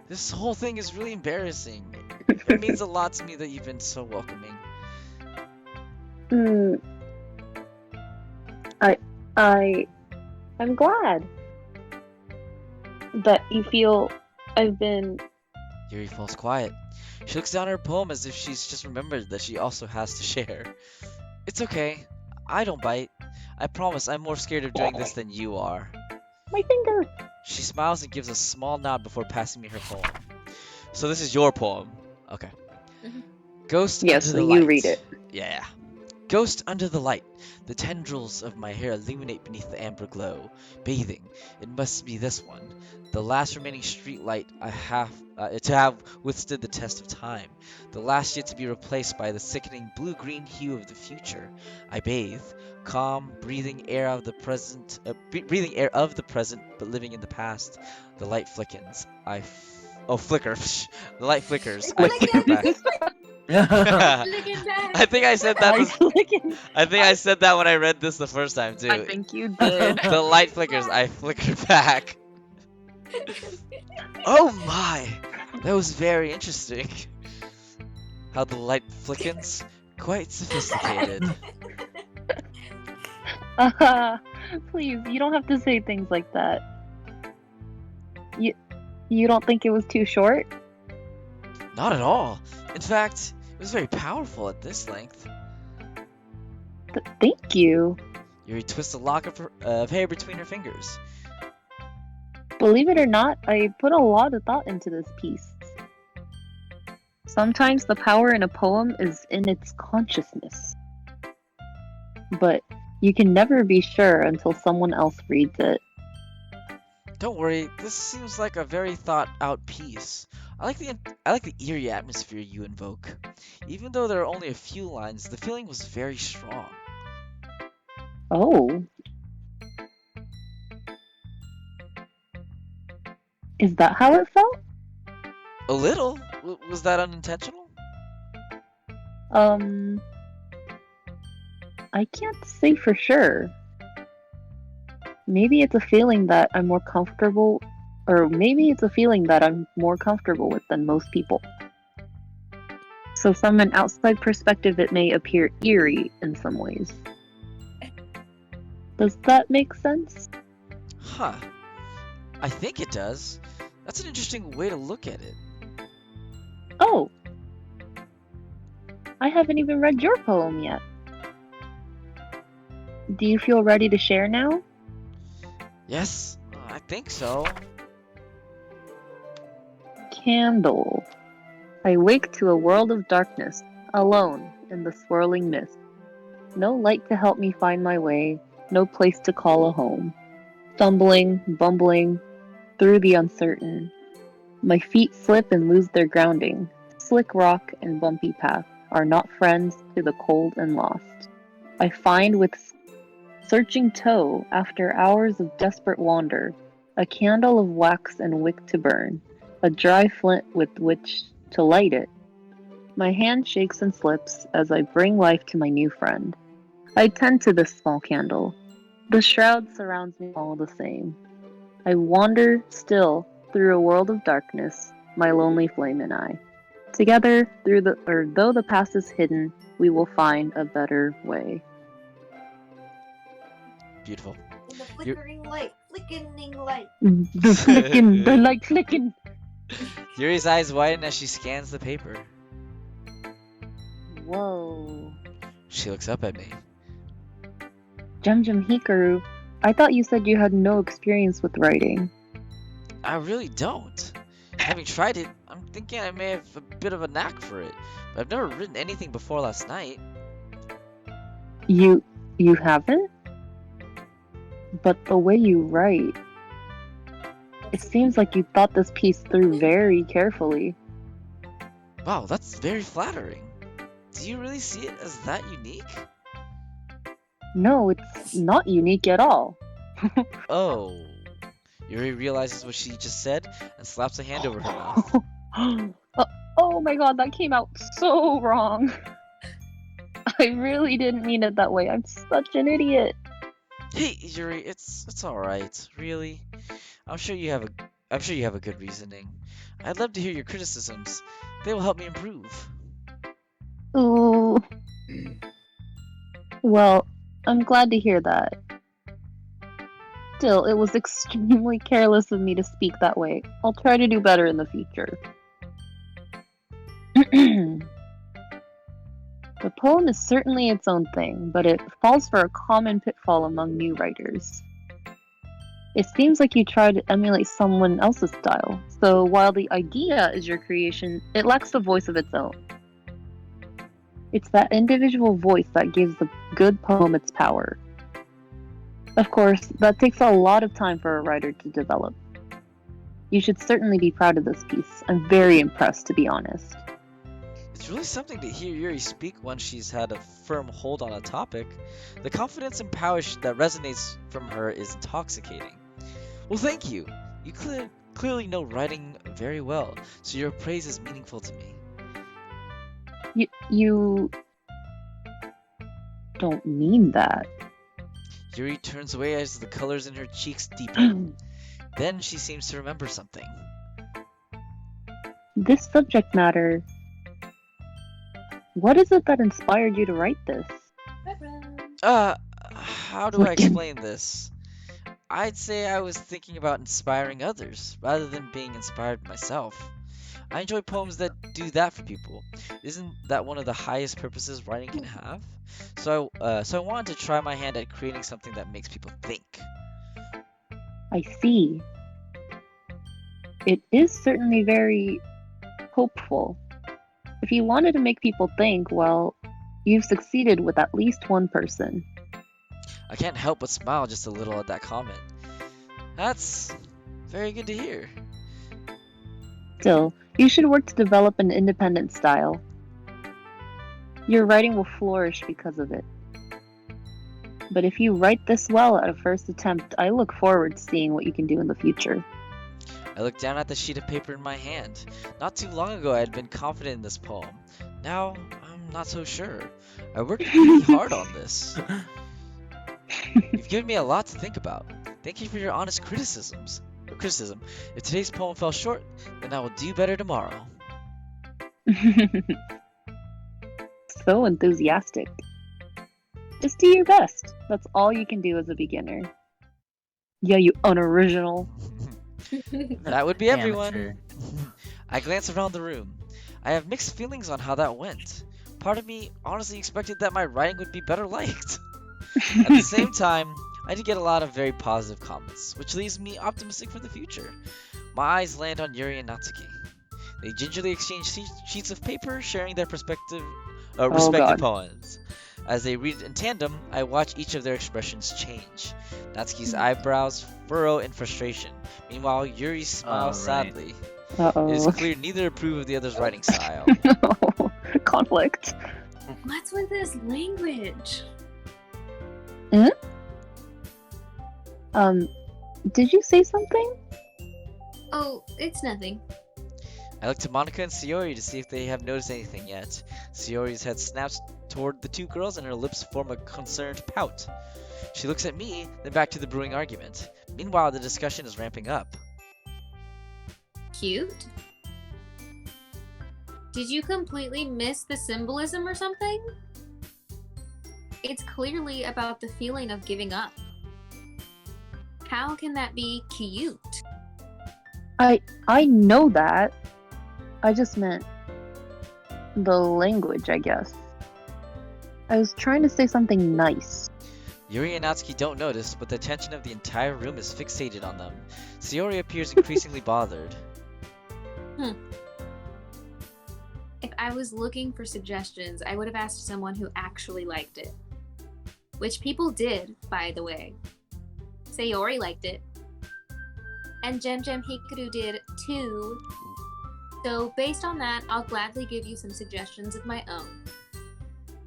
S1: This whole thing is really embarrassing. It means a lot to me that you've been so welcoming.
S2: I'm glad that you feel I've been.
S1: Yuri falls quiet. She looks down at her poem as if she's just remembered that she also has to share. It's okay. I don't bite. I promise I'm more scared of doing this than you are.
S2: My finger!
S1: She smiles and gives a small nod before passing me her poem. So this is your poem. Okay.
S6: Mhm.
S1: Ghost
S2: Yes,
S1: under
S2: so
S1: the light.
S2: you read it.
S1: Yeah. Ghost under the light. The tendrils of my hair illuminate beneath the amber glow. Bathing. It must be this one. The last remaining street light I have to have withstood the test of time. The last yet to be replaced by the sickening blue-green hue of the future. I bathe. Calm, breathing air of the present, but living in the past. The light flickens. Flickers. The light flickers. I flicker back. I think I said that. I think I said that when I read this the first time too.
S2: I think you did.
S1: The light flickers. I flicker back. Oh my! That was very interesting. How the light flickens. Quite sophisticated.
S2: Please, you don't have to say things like that. You don't think it was too short?
S1: Not at all. In fact, it was very powerful at this length.
S2: Thank you.
S1: Yuri twists a lock of hair between her fingers.
S2: Believe it or not, I put a lot of thought into this piece. Sometimes the power in a poem is in its consciousness. But you can never be sure until someone else reads it.
S1: Don't worry, this seems like a very thought-out piece. I like the eerie atmosphere you invoke. Even though there are only a few lines, the feeling was very strong.
S2: Oh. Is that how it felt?
S1: A little? Was that unintentional?
S2: I can't say for sure. Maybe it's a feeling that I'm more comfortable, or maybe it's a feeling that I'm more comfortable with than most people. So from an outside perspective, it may appear eerie in some ways. Does that make sense?
S1: Huh. I think it does. That's an interesting way to look at it.
S2: Oh! I haven't even read your poem yet. Do you feel ready to share now?
S1: Yes, I think so.
S2: Candle. I wake to a world of darkness, alone in the swirling mist. No light to help me find my way, no place to call a home. Stumbling, bumbling, through the uncertain. My feet slip and lose their grounding. Slick rock and bumpy path are not friends to the cold and lost. I find with searching toe, after hours of desperate wander, a candle of wax and wick to burn, a dry flint with which to light it. My hand shakes and slips as I bring life to my new friend. I tend to this small candle. The shroud surrounds me all the same. I wander still through a world of darkness, my lonely flame and I. Together, though the past is hidden, we will find a better way.
S1: Beautiful.
S5: In the flickering light, flickening light.
S2: The light flicking.
S1: Yuri's eyes widen as she scans the paper.
S2: Whoa.
S1: She looks up at me.
S2: Jum Hikaru, I thought you said you had no experience with writing.
S1: I really don't. Having tried it, I'm thinking I may have a bit of a knack for it, but I've never written anything before last night.
S2: You haven't? But the way you write, it seems like you thought this piece through very carefully.
S1: Wow, that's very flattering. Do you really see it as that unique?
S2: No, it's not unique at all.
S1: Oh. Yuri realizes what she just said and slaps a hand over her mouth.
S2: Oh my god, that came out so wrong. I really didn't mean it that way. I'm such an idiot.
S1: Hey, Yuri, it's all right. Really, I'm sure you have a good reasoning. I'd love to hear your criticisms. They will help me improve.
S2: Ooh. Well, I'm glad to hear that. Still, it was extremely careless of me to speak that way. I'll try to do better in the future. The poem is certainly its own thing, but it falls for a common pitfall among new writers. It seems like you try to emulate someone else's style, so while the idea is your creation, it lacks a voice of its own. It's that individual voice that gives the good poem its power. Of course, that takes a lot of time for a writer to develop. You should certainly be proud of this piece. I'm very impressed, to be honest.
S1: It's really something to hear Yuri speak once she's had a firm hold on a topic. The confidence and power that resonates from her is intoxicating. Well, thank you. You clearly know writing very well, so your praise is meaningful to me.
S2: You don't mean that.
S1: Yuri turns away as the colors in her cheeks deepen. Then she seems to remember something.
S2: This subject matter... What is it that inspired you to write this?
S1: How do I explain this? I'd say I was thinking about inspiring others, rather than being inspired myself. I enjoy poems that do that for people. Isn't that one of the highest purposes writing can have? So I wanted to try my hand at creating something that makes people think.
S2: I see. It is certainly very hopeful. If you wanted to make people think, well, you've succeeded with at least one person.
S1: I can't help but smile just a little at that comment. That's very good to hear.
S2: Still, you should work to develop an independent style. Your writing will flourish because of it. But if you write this well at a first attempt, I look forward to seeing what you can do in the future.
S1: I looked down at the sheet of paper in my hand. Not too long ago I had been confident in this poem. Now, I'm not so sure. I worked really hard on this. You've given me a lot to think about. Thank you for your honest criticism. If today's poem fell short, then I will do better tomorrow.
S2: So enthusiastic. Just do your best. That's all you can do as a beginner. Yeah, you unoriginal.
S1: That would be everyone.
S3: Amateur.
S1: I glance around the room. I have mixed feelings on how that went. Part of me honestly expected that my writing would be better liked. At the same time, I did get a lot of very positive comments, which leaves me optimistic for the future. My eyes land on Yuri and Natsuki. They gingerly exchange sheets of paper, sharing their respective poems. As they read it in tandem, I watch each of their expressions change. Natsuki's eyebrows furrow in frustration. Meanwhile, Yuri smiles sadly.
S2: Uh-oh.
S1: It is clear neither approve of the other's writing style.
S2: Conflict.
S6: What's with this language?
S2: Did you say something?
S6: Oh, it's nothing.
S1: I look to Monika and Sayori to see if they have noticed anything yet. Sayori's head snaps toward the two girls and her lips form a concerned pout. She looks at me, then back to the brewing argument. Meanwhile, the discussion is ramping up.
S6: Cute? Did you completely miss the symbolism or something? It's clearly about the feeling of giving up. How can that be cute?
S2: I know that. I just meant the language, I guess. I was trying to say something nice.
S1: Yuri and Natsuki don't notice, but the attention of the entire room is fixated on them. Sayori appears increasingly bothered.
S6: If I was looking for suggestions, I would have asked someone who actually liked it. Which people did, by the way. Sayori liked it. And Gem Hikaru did too. So based on that, I'll gladly give you some suggestions of my own.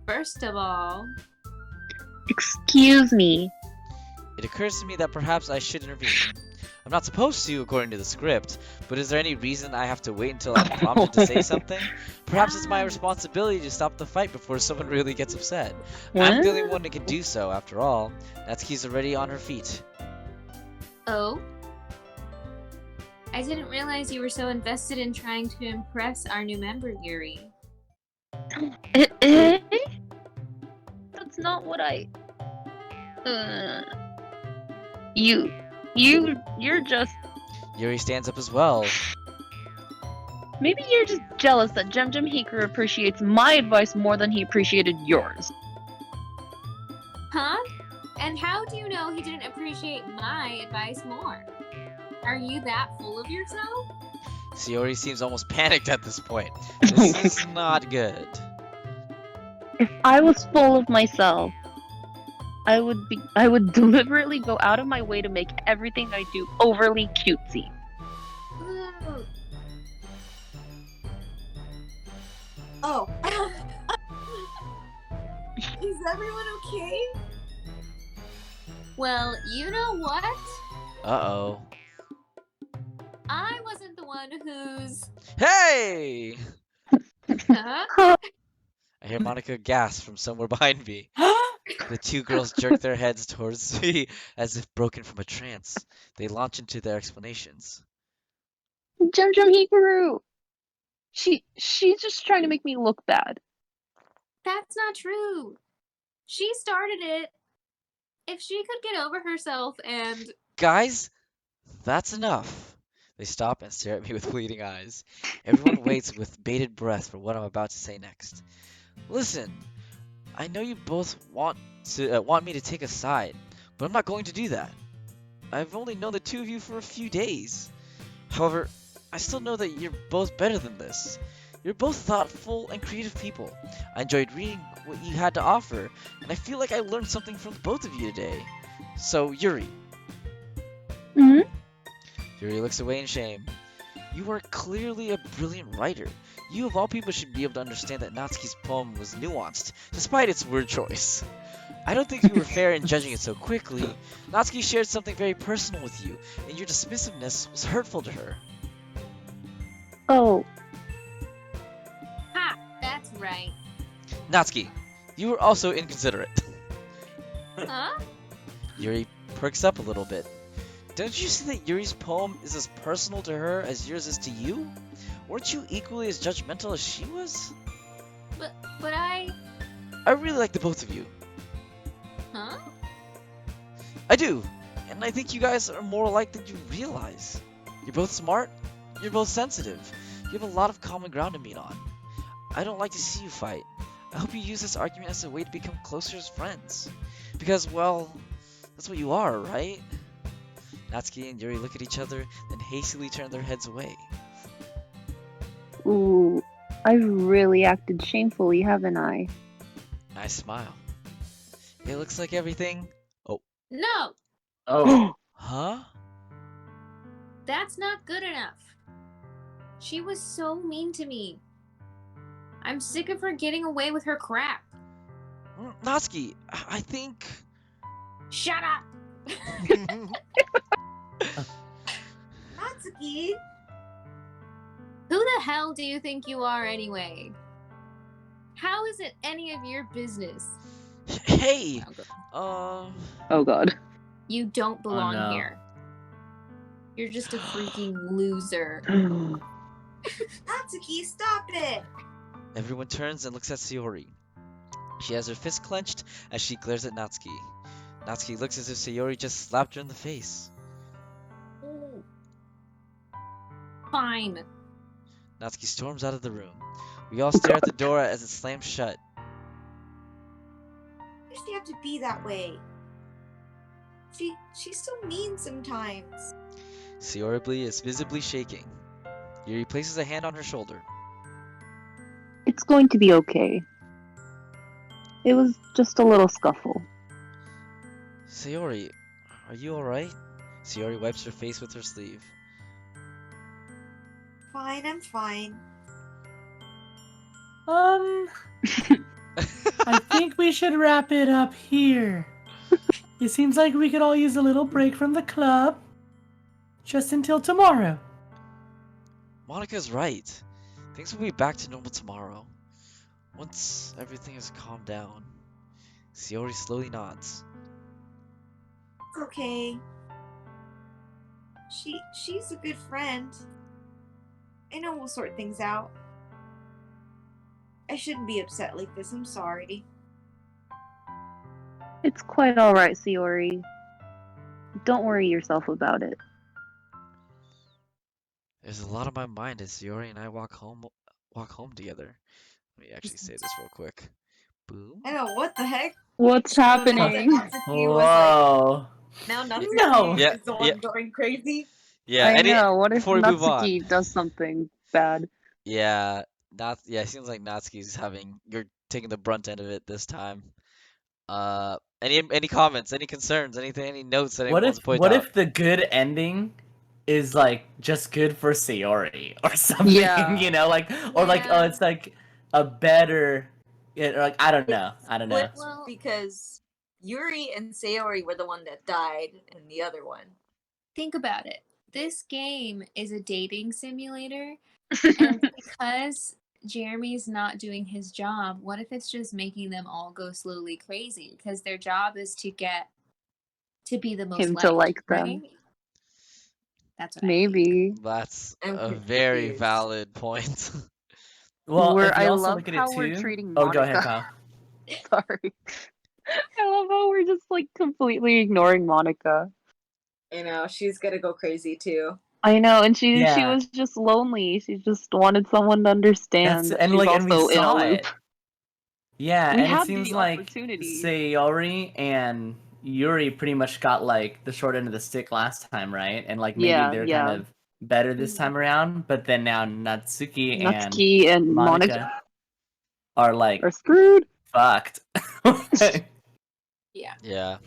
S6: First of all...
S2: Excuse me.
S1: It occurs to me that perhaps I should intervene. I'm not supposed to, according to the script, but is there any reason I have to wait until I'm prompted to say something? Perhaps it's my responsibility to stop the fight before someone really gets upset. I'm the only one that can do so, after all. Natsuki's already on her feet.
S6: Oh? I didn't realize you were so invested in trying to impress our new member, Yuri.
S2: That's not what I... You're just...
S1: Yuri stands up as well.
S2: Maybe you're just jealous that Gem Hikaru appreciates my advice more than he appreciated yours.
S6: Huh? And how do you know he didn't appreciate my advice more? Are you that full of yourself?
S1: Sayori seems almost panicked at this point. This is not good.
S2: If I was full of myself, I would deliberately go out of my way to make everything I do overly cutesy.
S6: Ooh.
S5: Oh. Is everyone okay?
S6: Well, you know what?
S1: Uh-oh.
S6: I wasn't the one who's...
S1: Hey!
S6: Huh?
S1: I hear Monica gasp from somewhere behind me. The two girls jerk their heads towards me as if broken from a trance. They launch into their explanations.
S2: Gem Hikaru! She's just trying to make me look bad.
S6: That's not true. She started it. If she could get over herself and...
S1: Guys, that's enough. They stop and stare at me with bleeding eyes. Everyone waits with bated breath for what I'm about to say next. Listen, I know you both want me to take a side, but I'm not going to do that. I've only known the two of you for a few days. However, I still know that you're both better than this. You're both thoughtful and creative people. I enjoyed reading what you had to offer, and I feel like I learned something from the both of you today. So, Yuri.
S2: Hmm?
S1: Yuri looks away in shame. You are clearly a brilliant writer. You of all people should be able to understand that Natsuki's poem was nuanced, despite its word choice. I don't think you were fair in judging it so quickly. Natsuki shared something very personal with you, and your dismissiveness was hurtful to her.
S2: Oh.
S6: Ha! That's right.
S1: Natsuki, you were also inconsiderate.
S6: Huh?
S1: Yuri perks up a little bit. Don't you see that Yuri's poem is as personal to her as yours is to you? Weren't you equally as judgmental as she was?
S6: But I...
S1: I really like the both of you.
S6: Huh?
S1: I do, and I think you guys are more alike than you realize. You're both smart, you're both sensitive, you have a lot of common ground to meet on. I don't like to see you fight. I hope you use this argument as a way to become closer as friends. Because, well, that's what you are, right? Natsuki and Yuri look at each other, then hastily turn their heads away.
S2: Ooh, I've really acted shamefully, haven't I?
S1: I smile. It looks like everything... Oh.
S6: No!
S3: Oh.
S1: Huh?
S6: That's not good enough. She was so mean to me. I'm sick of her getting away with her crap.
S1: Natsuki, I think...
S6: Shut up!
S5: Natsuki!
S6: Who the hell do you think you are anyway? How is it any of your business?
S1: Hey!
S2: Oh god.
S6: You don't belong
S3: no.
S6: here. You're just a freaking loser.
S5: Natsuki, stop it!
S1: Everyone turns and looks at Sayori. She has her fist clenched as she glares at Natsuki. Natsuki looks as if Sayori just slapped her in the face.
S6: Fine.
S1: Natsuki storms out of the room. We all stare at the door as it slams shut.
S5: Why does she have to be that way? She's so mean sometimes.
S1: Sayori is visibly shaking. Yuri places a hand on her shoulder.
S2: It's going to be okay. It was just a little scuffle.
S1: Sayori, are you alright? Sayori wipes her face with her sleeve.
S5: Fine, I'm fine.
S7: I think we should wrap it up here. It seems like we could all use a little break from the club. Just until tomorrow.
S1: Monika's right. Things will be back to normal tomorrow. Once everything has calmed down. Sayori slowly nods.
S5: It's okay. She's a good friend. I know we'll sort things out. I shouldn't be upset like this, I'm sorry.
S2: It's quite alright, Sayori. Don't worry yourself about it.
S1: There's a lot on my mind as Sayori and I walk home together. Let me actually say this real quick. Boom.
S5: I know, what the heck?
S2: What's happening?
S3: Whoa.
S5: Now Natsuki
S3: No.
S1: Yeah,
S5: is the one going crazy.
S1: Yeah,
S2: I know. What if
S1: before we move on.
S2: Natsuki does something bad?
S1: Yeah, it seems like Natsuki's you're taking the brunt end of it this time. Any comments, any concerns, any notes that anyone wants to point
S3: What
S1: out?
S3: if the good ending is like just good for Sayori or something?
S2: Yeah.
S3: You know, like or like
S6: Yeah.
S3: it's like a better, or like I don't know.
S5: Split
S6: Well-
S5: because Yuri and Sayori were the one that died, and the other one.
S6: Think about it. This game is a dating simulator, and because Jeremy's not doing his job, what if it's just making them all go slowly crazy? Because their job is to get to be the most
S2: Him to like them.
S6: right? That's what I think.
S2: Maybe.
S1: That's
S5: I'm
S1: a very
S5: confused.
S1: valid point.
S3: Well, if you
S2: I
S3: also
S2: love
S3: look at
S2: how
S3: it
S2: we're
S3: too.
S2: treating
S3: Oh, go ahead,
S2: Monica.
S3: Kyle.
S2: Sorry. I love how we're just like completely ignoring Monica.
S5: You know, she's gonna go crazy too.
S2: I know, and she
S3: Yeah.
S2: was just lonely. She just wanted someone to understand.
S3: And
S2: She's
S3: like, and we
S2: also in a
S3: saw
S2: loop.
S3: it. Yeah,
S2: We
S3: and it
S2: had
S3: seems
S2: the
S3: like
S2: opportunity.
S3: Sayori and Yuri pretty much got like the short end of the stick last time, right? And like maybe
S2: Yeah,
S3: they're
S2: yeah.
S3: kind of better this time around, but then now Natsuki and
S2: Natsuki and
S3: Monica are like
S2: are screwed.
S3: fucked.
S6: Yeah.
S1: Yeah.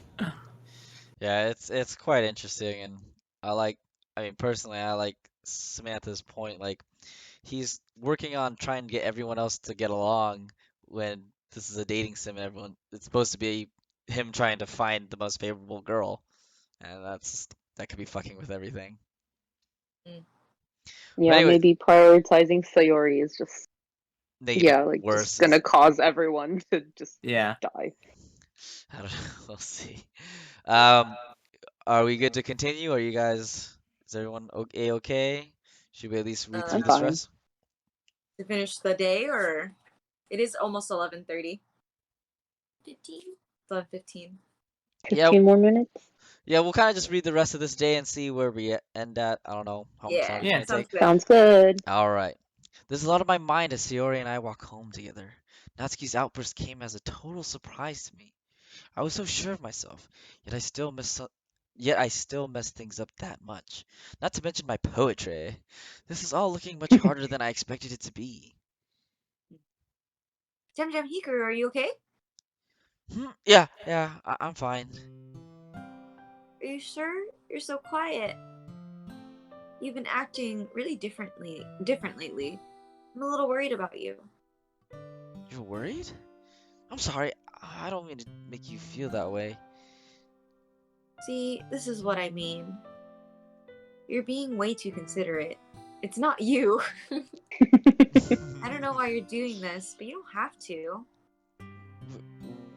S1: Yeah, it's quite interesting, and I mean, personally, I like Samantha's point. Like, he's working on trying to get everyone else to get along when this is a dating sim, and it's supposed to be him trying to find the most favorable girl, and that could be fucking with everything.
S2: Yeah,
S1: anyway-
S2: maybe prioritizing Sayori is just
S1: Making it
S2: like
S1: worse.
S2: just gonna cause everyone to just
S3: Yeah.
S2: die.
S1: I don't know. We'll see. Are we good to continue? Is everyone okay? Should we at least read through
S2: I'm
S1: this
S2: fine.
S1: rest?
S5: To finish the day, or it is almost 11:30.
S6: 15?
S5: 11:15.
S1: Yeah.
S2: 15 more minutes.
S1: Yeah, we'll kind of just read the rest of this day and see where we end at. I don't know how much
S5: Yeah,
S1: longer
S3: Yeah.
S1: it's gonna
S5: sounds
S1: take.
S5: good.
S2: Sounds good.
S1: All right. There's a lot on my mind as Sayori and I walk home together. Natsuki's outburst came as a total surprise to me. I was so sure of myself, yet I still messed things up that much. Not to mention my poetry. This is all looking much harder than I expected it to be.
S5: Jam Hikaru, are you okay?
S1: Yeah, I'm fine.
S5: Are you sure? You're so quiet. You've been acting really different lately. I'm a little worried about you.
S1: You're worried? I'm sorry. I don't mean to make you feel that way.
S5: See, this is what I mean. You're being way too considerate. It's not you. I don't know why you're doing this, but you don't have to.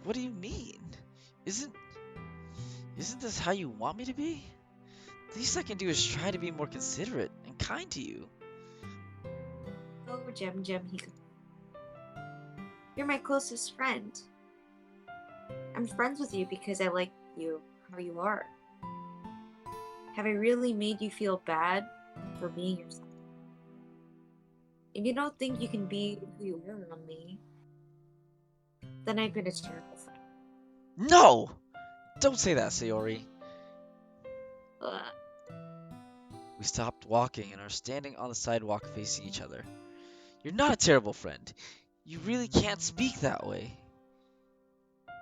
S1: What do you mean? Isn't this how you want me to be? The least I can do is try to be more considerate and kind to you.
S5: Gem Hikaru. You're my closest friend. I'm friends with you because I like you how you are. Have I really made you feel bad for being yourself? If you don't think you can be who you are around me, then I've been a terrible friend.
S1: No! Don't say that, Sayori.
S5: Ugh.
S1: We stopped walking and are standing on the sidewalk facing each other. You're not a terrible friend. You really can't speak that way.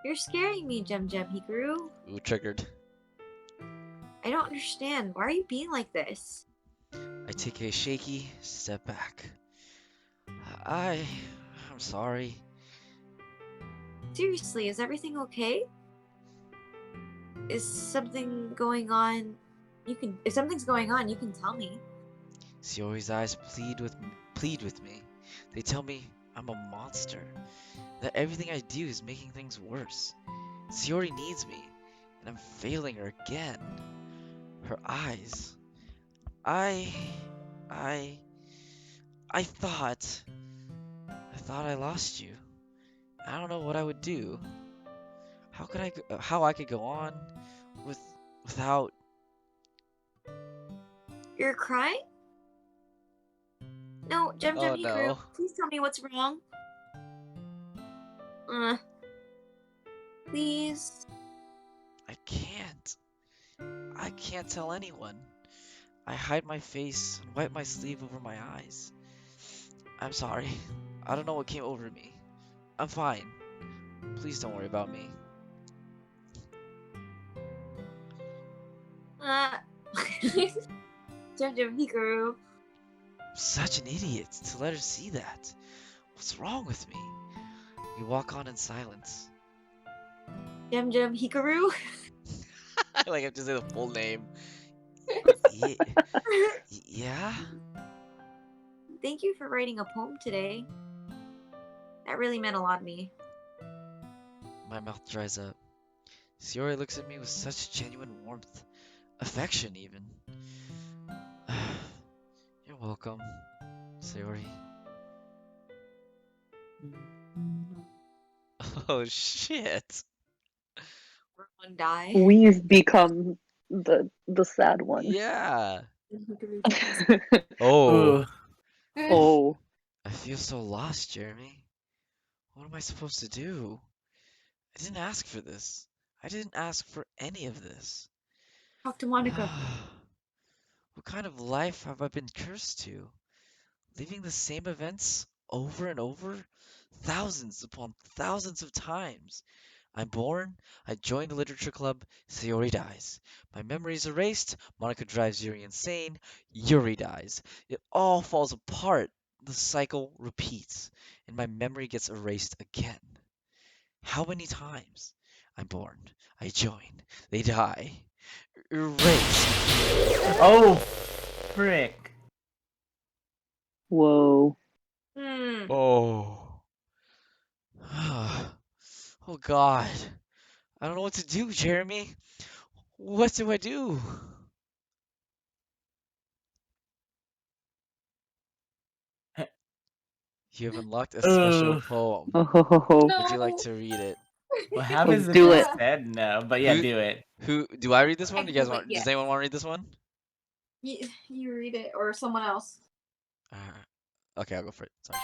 S5: You're scaring me, Gem Hikaru.
S1: Ooh, triggered.
S5: I don't understand. Why are you being like this?
S1: I take a shaky step back. I'm sorry.
S5: Seriously, is everything okay? Is something going on? If something's going on, you can tell me.
S1: Sayori's eyes plead with me. They tell me I'm a monster. That everything I do is making things worse. Sayori needs me, and I'm failing her again. Her eyes. I thought I lost you. I don't know what I would do. How I could go on without.
S5: You're crying? No, Gem
S1: Oh
S5: Hikaru,
S1: no.
S5: please tell me what's wrong. Please.
S1: I can't. I can't tell anyone. I hide my face and wipe my sleeve over my eyes. I'm sorry. I don't know what came over me. I'm fine. Please don't worry about me.
S5: Gem Hikaru.
S1: I'm such an idiot to let her see that. What's wrong with me? We walk on in silence.
S5: Gem Hikaru.
S1: Like I have to say the full name. Yeah?
S5: Thank you for writing a poem today. That really meant a lot to me.
S1: My mouth dries up. Sayori looks at me with such genuine warmth. Affection, even. You're welcome, Sayori. Oh shit.
S5: Everyone die.
S2: We've become the sad one.
S1: Yeah.
S5: Hikaru dies.
S1: Oh.
S3: Ooh.
S2: Oh.
S1: I feel so lost, Jeremy. What am I supposed to do? I didn't ask for this. I didn't ask for any of this.
S5: Talk to Monica.
S1: What kind of life have I been cursed to? Living the same events over and over? Thousands upon thousands of times. I'm born, I join the literature club, Sayori dies. My memory is erased, Monica drives Yuri insane, Yuri dies. It all falls apart. The cycle repeats, and my memory gets erased again. How many times? I'm born, I join, they die. Erased.
S3: Oh, frick.
S2: Whoa.
S1: Oh. Oh God. I don't know what to do, Jeremy. What do I do? You have unlocked a special
S3: Ooh.
S1: poem.
S2: Oh.
S1: Would you like
S6: No.
S1: to read it?
S3: What happens if
S2: do
S3: it's
S2: it.
S3: said no? But yeah,
S1: Who
S3: do it.
S1: do I read this one?
S6: I
S1: Do you guys
S6: do it,
S1: want? Does
S6: yes.
S1: anyone want to read this one?
S4: You read it, or someone else.
S1: Okay, I'll go for it. Sorry.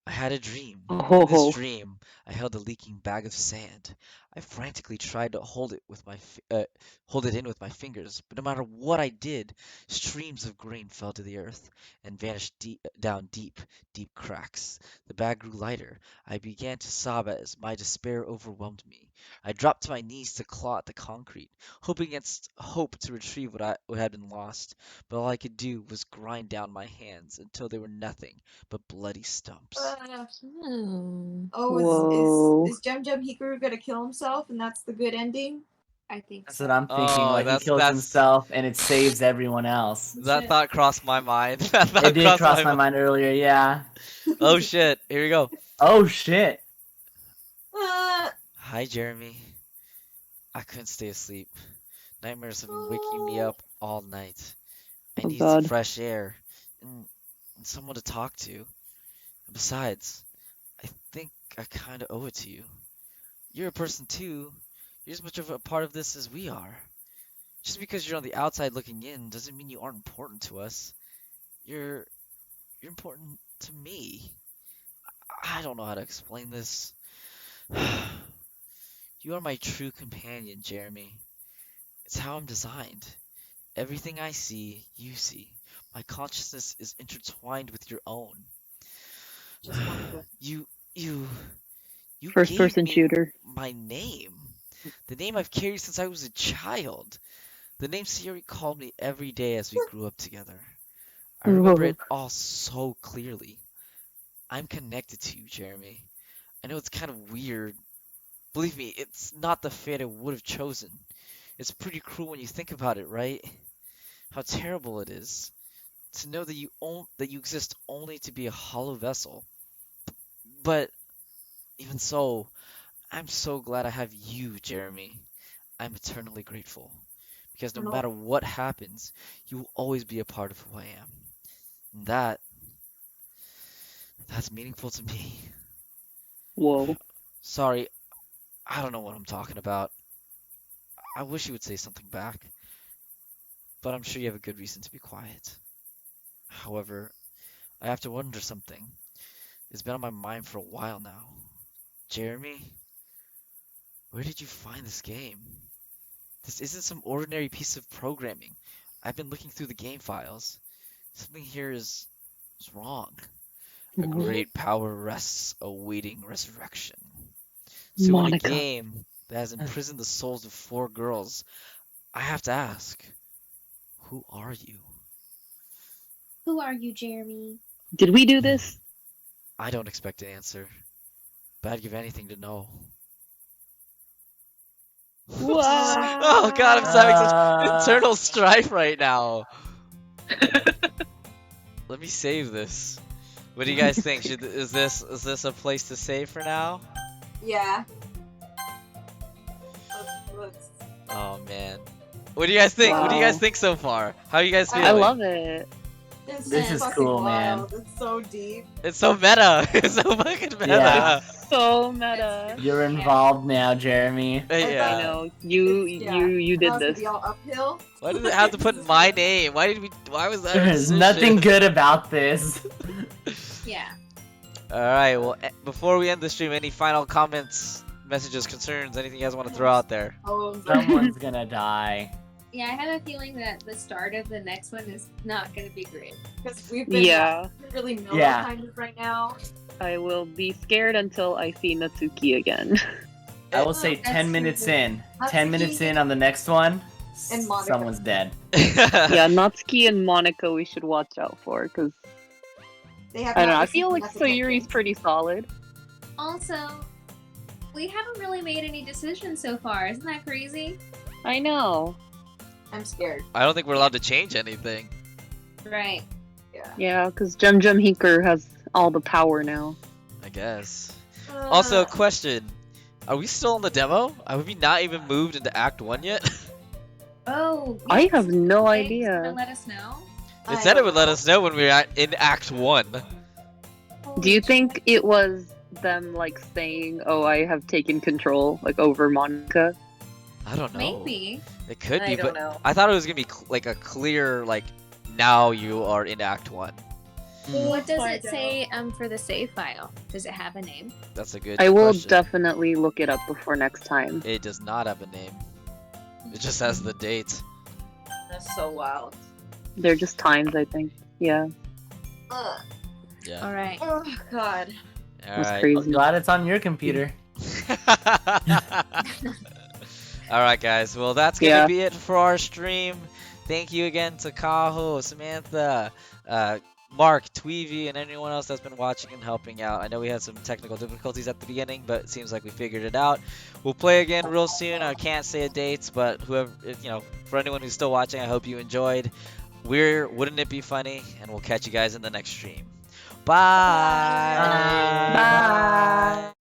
S1: I had a dream. In this
S2: Oh.
S1: dream, I held a leaking bag of sand. I frantically tried to hold it in with my fingers, but no matter what I did, streams of grain fell to the earth and vanished down deep, deep cracks. The bag grew lighter. I began to sob as my despair overwhelmed me. I dropped to my knees to claw at the concrete, hoping against hope to retrieve what had been lost. But all I could do was grind down my hands until they were nothing but bloody stumps.
S4: Oh,
S2: Whoa.
S4: is Gem Hikaru gonna kill himself, and that's the good ending?
S6: I think
S3: That's
S6: so.
S3: what I'm thinking.
S1: Oh,
S3: Like he
S1: that's
S3: kills himself and it saves everyone else.
S1: that thought crossed my mind. That
S3: It
S1: thought
S3: did
S1: crossed
S3: cross
S1: my
S3: my
S1: mind.
S3: mind earlier, yeah.
S1: Oh shit! Here we go.
S3: Oh shit.
S1: Hi, Jeremy. I couldn't stay asleep. Nightmares have been waking me up all night. I
S2: Oh
S1: need some
S2: God.
S1: fresh air. And and someone to talk to. And besides, I think I kind of owe it to you. You're a person too. You're as much of a part of this as we are. Just because you're on the outside looking in doesn't mean you aren't important to us. You're important to me. I don't know how to explain this. You are my true companion, Jeremy. It's how I'm designed. Everything I see, you see. My consciousness is intertwined with your own.
S5: Just wonderful.
S1: You
S2: First
S1: gave
S2: person
S1: me
S2: shooter.
S1: my name. The name I've carried since I was a child. The name Sierra called me every day as we grew up together. I remember it all so clearly. I'm connected to you, Jeremy. I know it's kind of weird. Believe me, it's not the fate I would have chosen. It's pretty cruel when you think about it, right? How terrible it is to know that you exist only to be a hollow vessel. But even so, I'm so glad I have you, Jeremy. I'm eternally grateful. Because no matter what happens, you will always be a part of who I am. And that's meaningful to me.
S2: Whoa.
S1: Sorry, I don't know what I'm talking about. I wish you would say something back. But I'm sure you have a good reason to be quiet. However, I have to wonder something. It's been on my mind for a while now. Jeremy, where did you find this game? This isn't some ordinary piece of programming. I've been looking through the game files. Something here is wrong. A great power rests awaiting resurrection. So in a
S2: Monica.
S1: game that has imprisoned the souls of 4 girls, I have to ask, who are you?
S6: Who are you, Jeremy?
S2: Did we do this?
S1: I don't expect an answer, but I'd give anything to know.
S2: Wow.
S1: Oh god, I'm just having such internal strife right now. Let me save this. What do you guys think? Is this a place to save for now?
S4: Yeah.
S1: Oh man. What do you guys think? What do you guys
S2: Wow.
S1: think so far? How are you guys feeling?
S2: I love it.
S3: This is cool, man.
S4: It's so deep.
S1: It's so meta. It's so fucking meta.
S3: Yeah.
S2: So meta.
S3: You're involved now, Jeremy.
S2: I
S1: Yeah.
S2: know. You did
S4: How's it
S2: this.
S4: be all uphill?
S1: Why did it have to put my name? Why was that? a
S3: There's
S1: decision?
S3: nothing good about this.
S6: Yeah.
S1: Alright, well, before we end the stream, any final comments, messages, concerns, anything you guys want to throw out there?
S4: Oh,
S3: Someone's gonna die.
S6: Yeah, I have a feeling that the start of the next one is not going to be great.
S4: because we've been
S2: Yeah.
S4: really mellow
S3: Yeah.
S4: kind of right now.
S2: I will be scared until I see Natsuki again.
S3: I will say
S6: That's
S3: 10 minutes
S6: true.
S3: in. 10 minutes in on the next one,
S4: And Monica.
S3: someone's dead.
S2: Yeah, Natsuki and Monica we should watch out for, because
S4: They have
S2: I don't know,
S4: not
S2: I feel like
S4: listened to nothing.
S2: Sayuri's pretty solid.
S6: Also, we haven't really made any decisions so far. Isn't that crazy?
S2: I know.
S4: I'm scared.
S1: I don't think we're allowed to change anything.
S6: Right.
S2: Yeah, because Jem Heeker has all the power now.
S1: I guess. Also, question. Are we still in the demo? Have we not even moved into Act 1 yet?
S6: Oh,
S2: I
S6: yes.
S2: have no
S6: Thanks
S2: idea.
S6: for let us know.
S1: It said it would let us know when we were in Act 1.
S2: Do you think it was them like saying, "Oh, I have taken control like over Monica"?
S1: I don't know.
S6: Maybe.
S1: It could
S5: I
S1: be,
S5: don't
S1: but
S5: know.
S1: I thought it was gonna be like a clear, like, now you are in Act 1.
S6: What does
S4: find
S6: it say for the save file? Does it have a name?
S1: That's a good
S2: I will
S1: question.
S2: definitely look it up before next time.
S1: It does not have a name. It just has the date.
S5: That's so wild.
S2: They're just times, I think. Yeah,
S5: Ugh.
S1: Yeah.
S6: All right.
S5: Oh god.
S2: that's
S1: Alright.
S2: crazy.
S3: Glad it's on your computer.
S1: Alright, guys. Well, that's gonna
S2: Yeah.
S1: be it for our stream. Thank you again to Kaho, Samantha, Mark, Tweevy, and anyone else that's been watching and helping out. I know we had some technical difficulties at the beginning, but it seems like we figured it out. We'll play again real soon. I can't say a date, but whoever, for anyone who's still watching, I hope you enjoyed. Wouldn't it be funny? And we'll catch you guys in the next stream. Bye.
S2: Bye.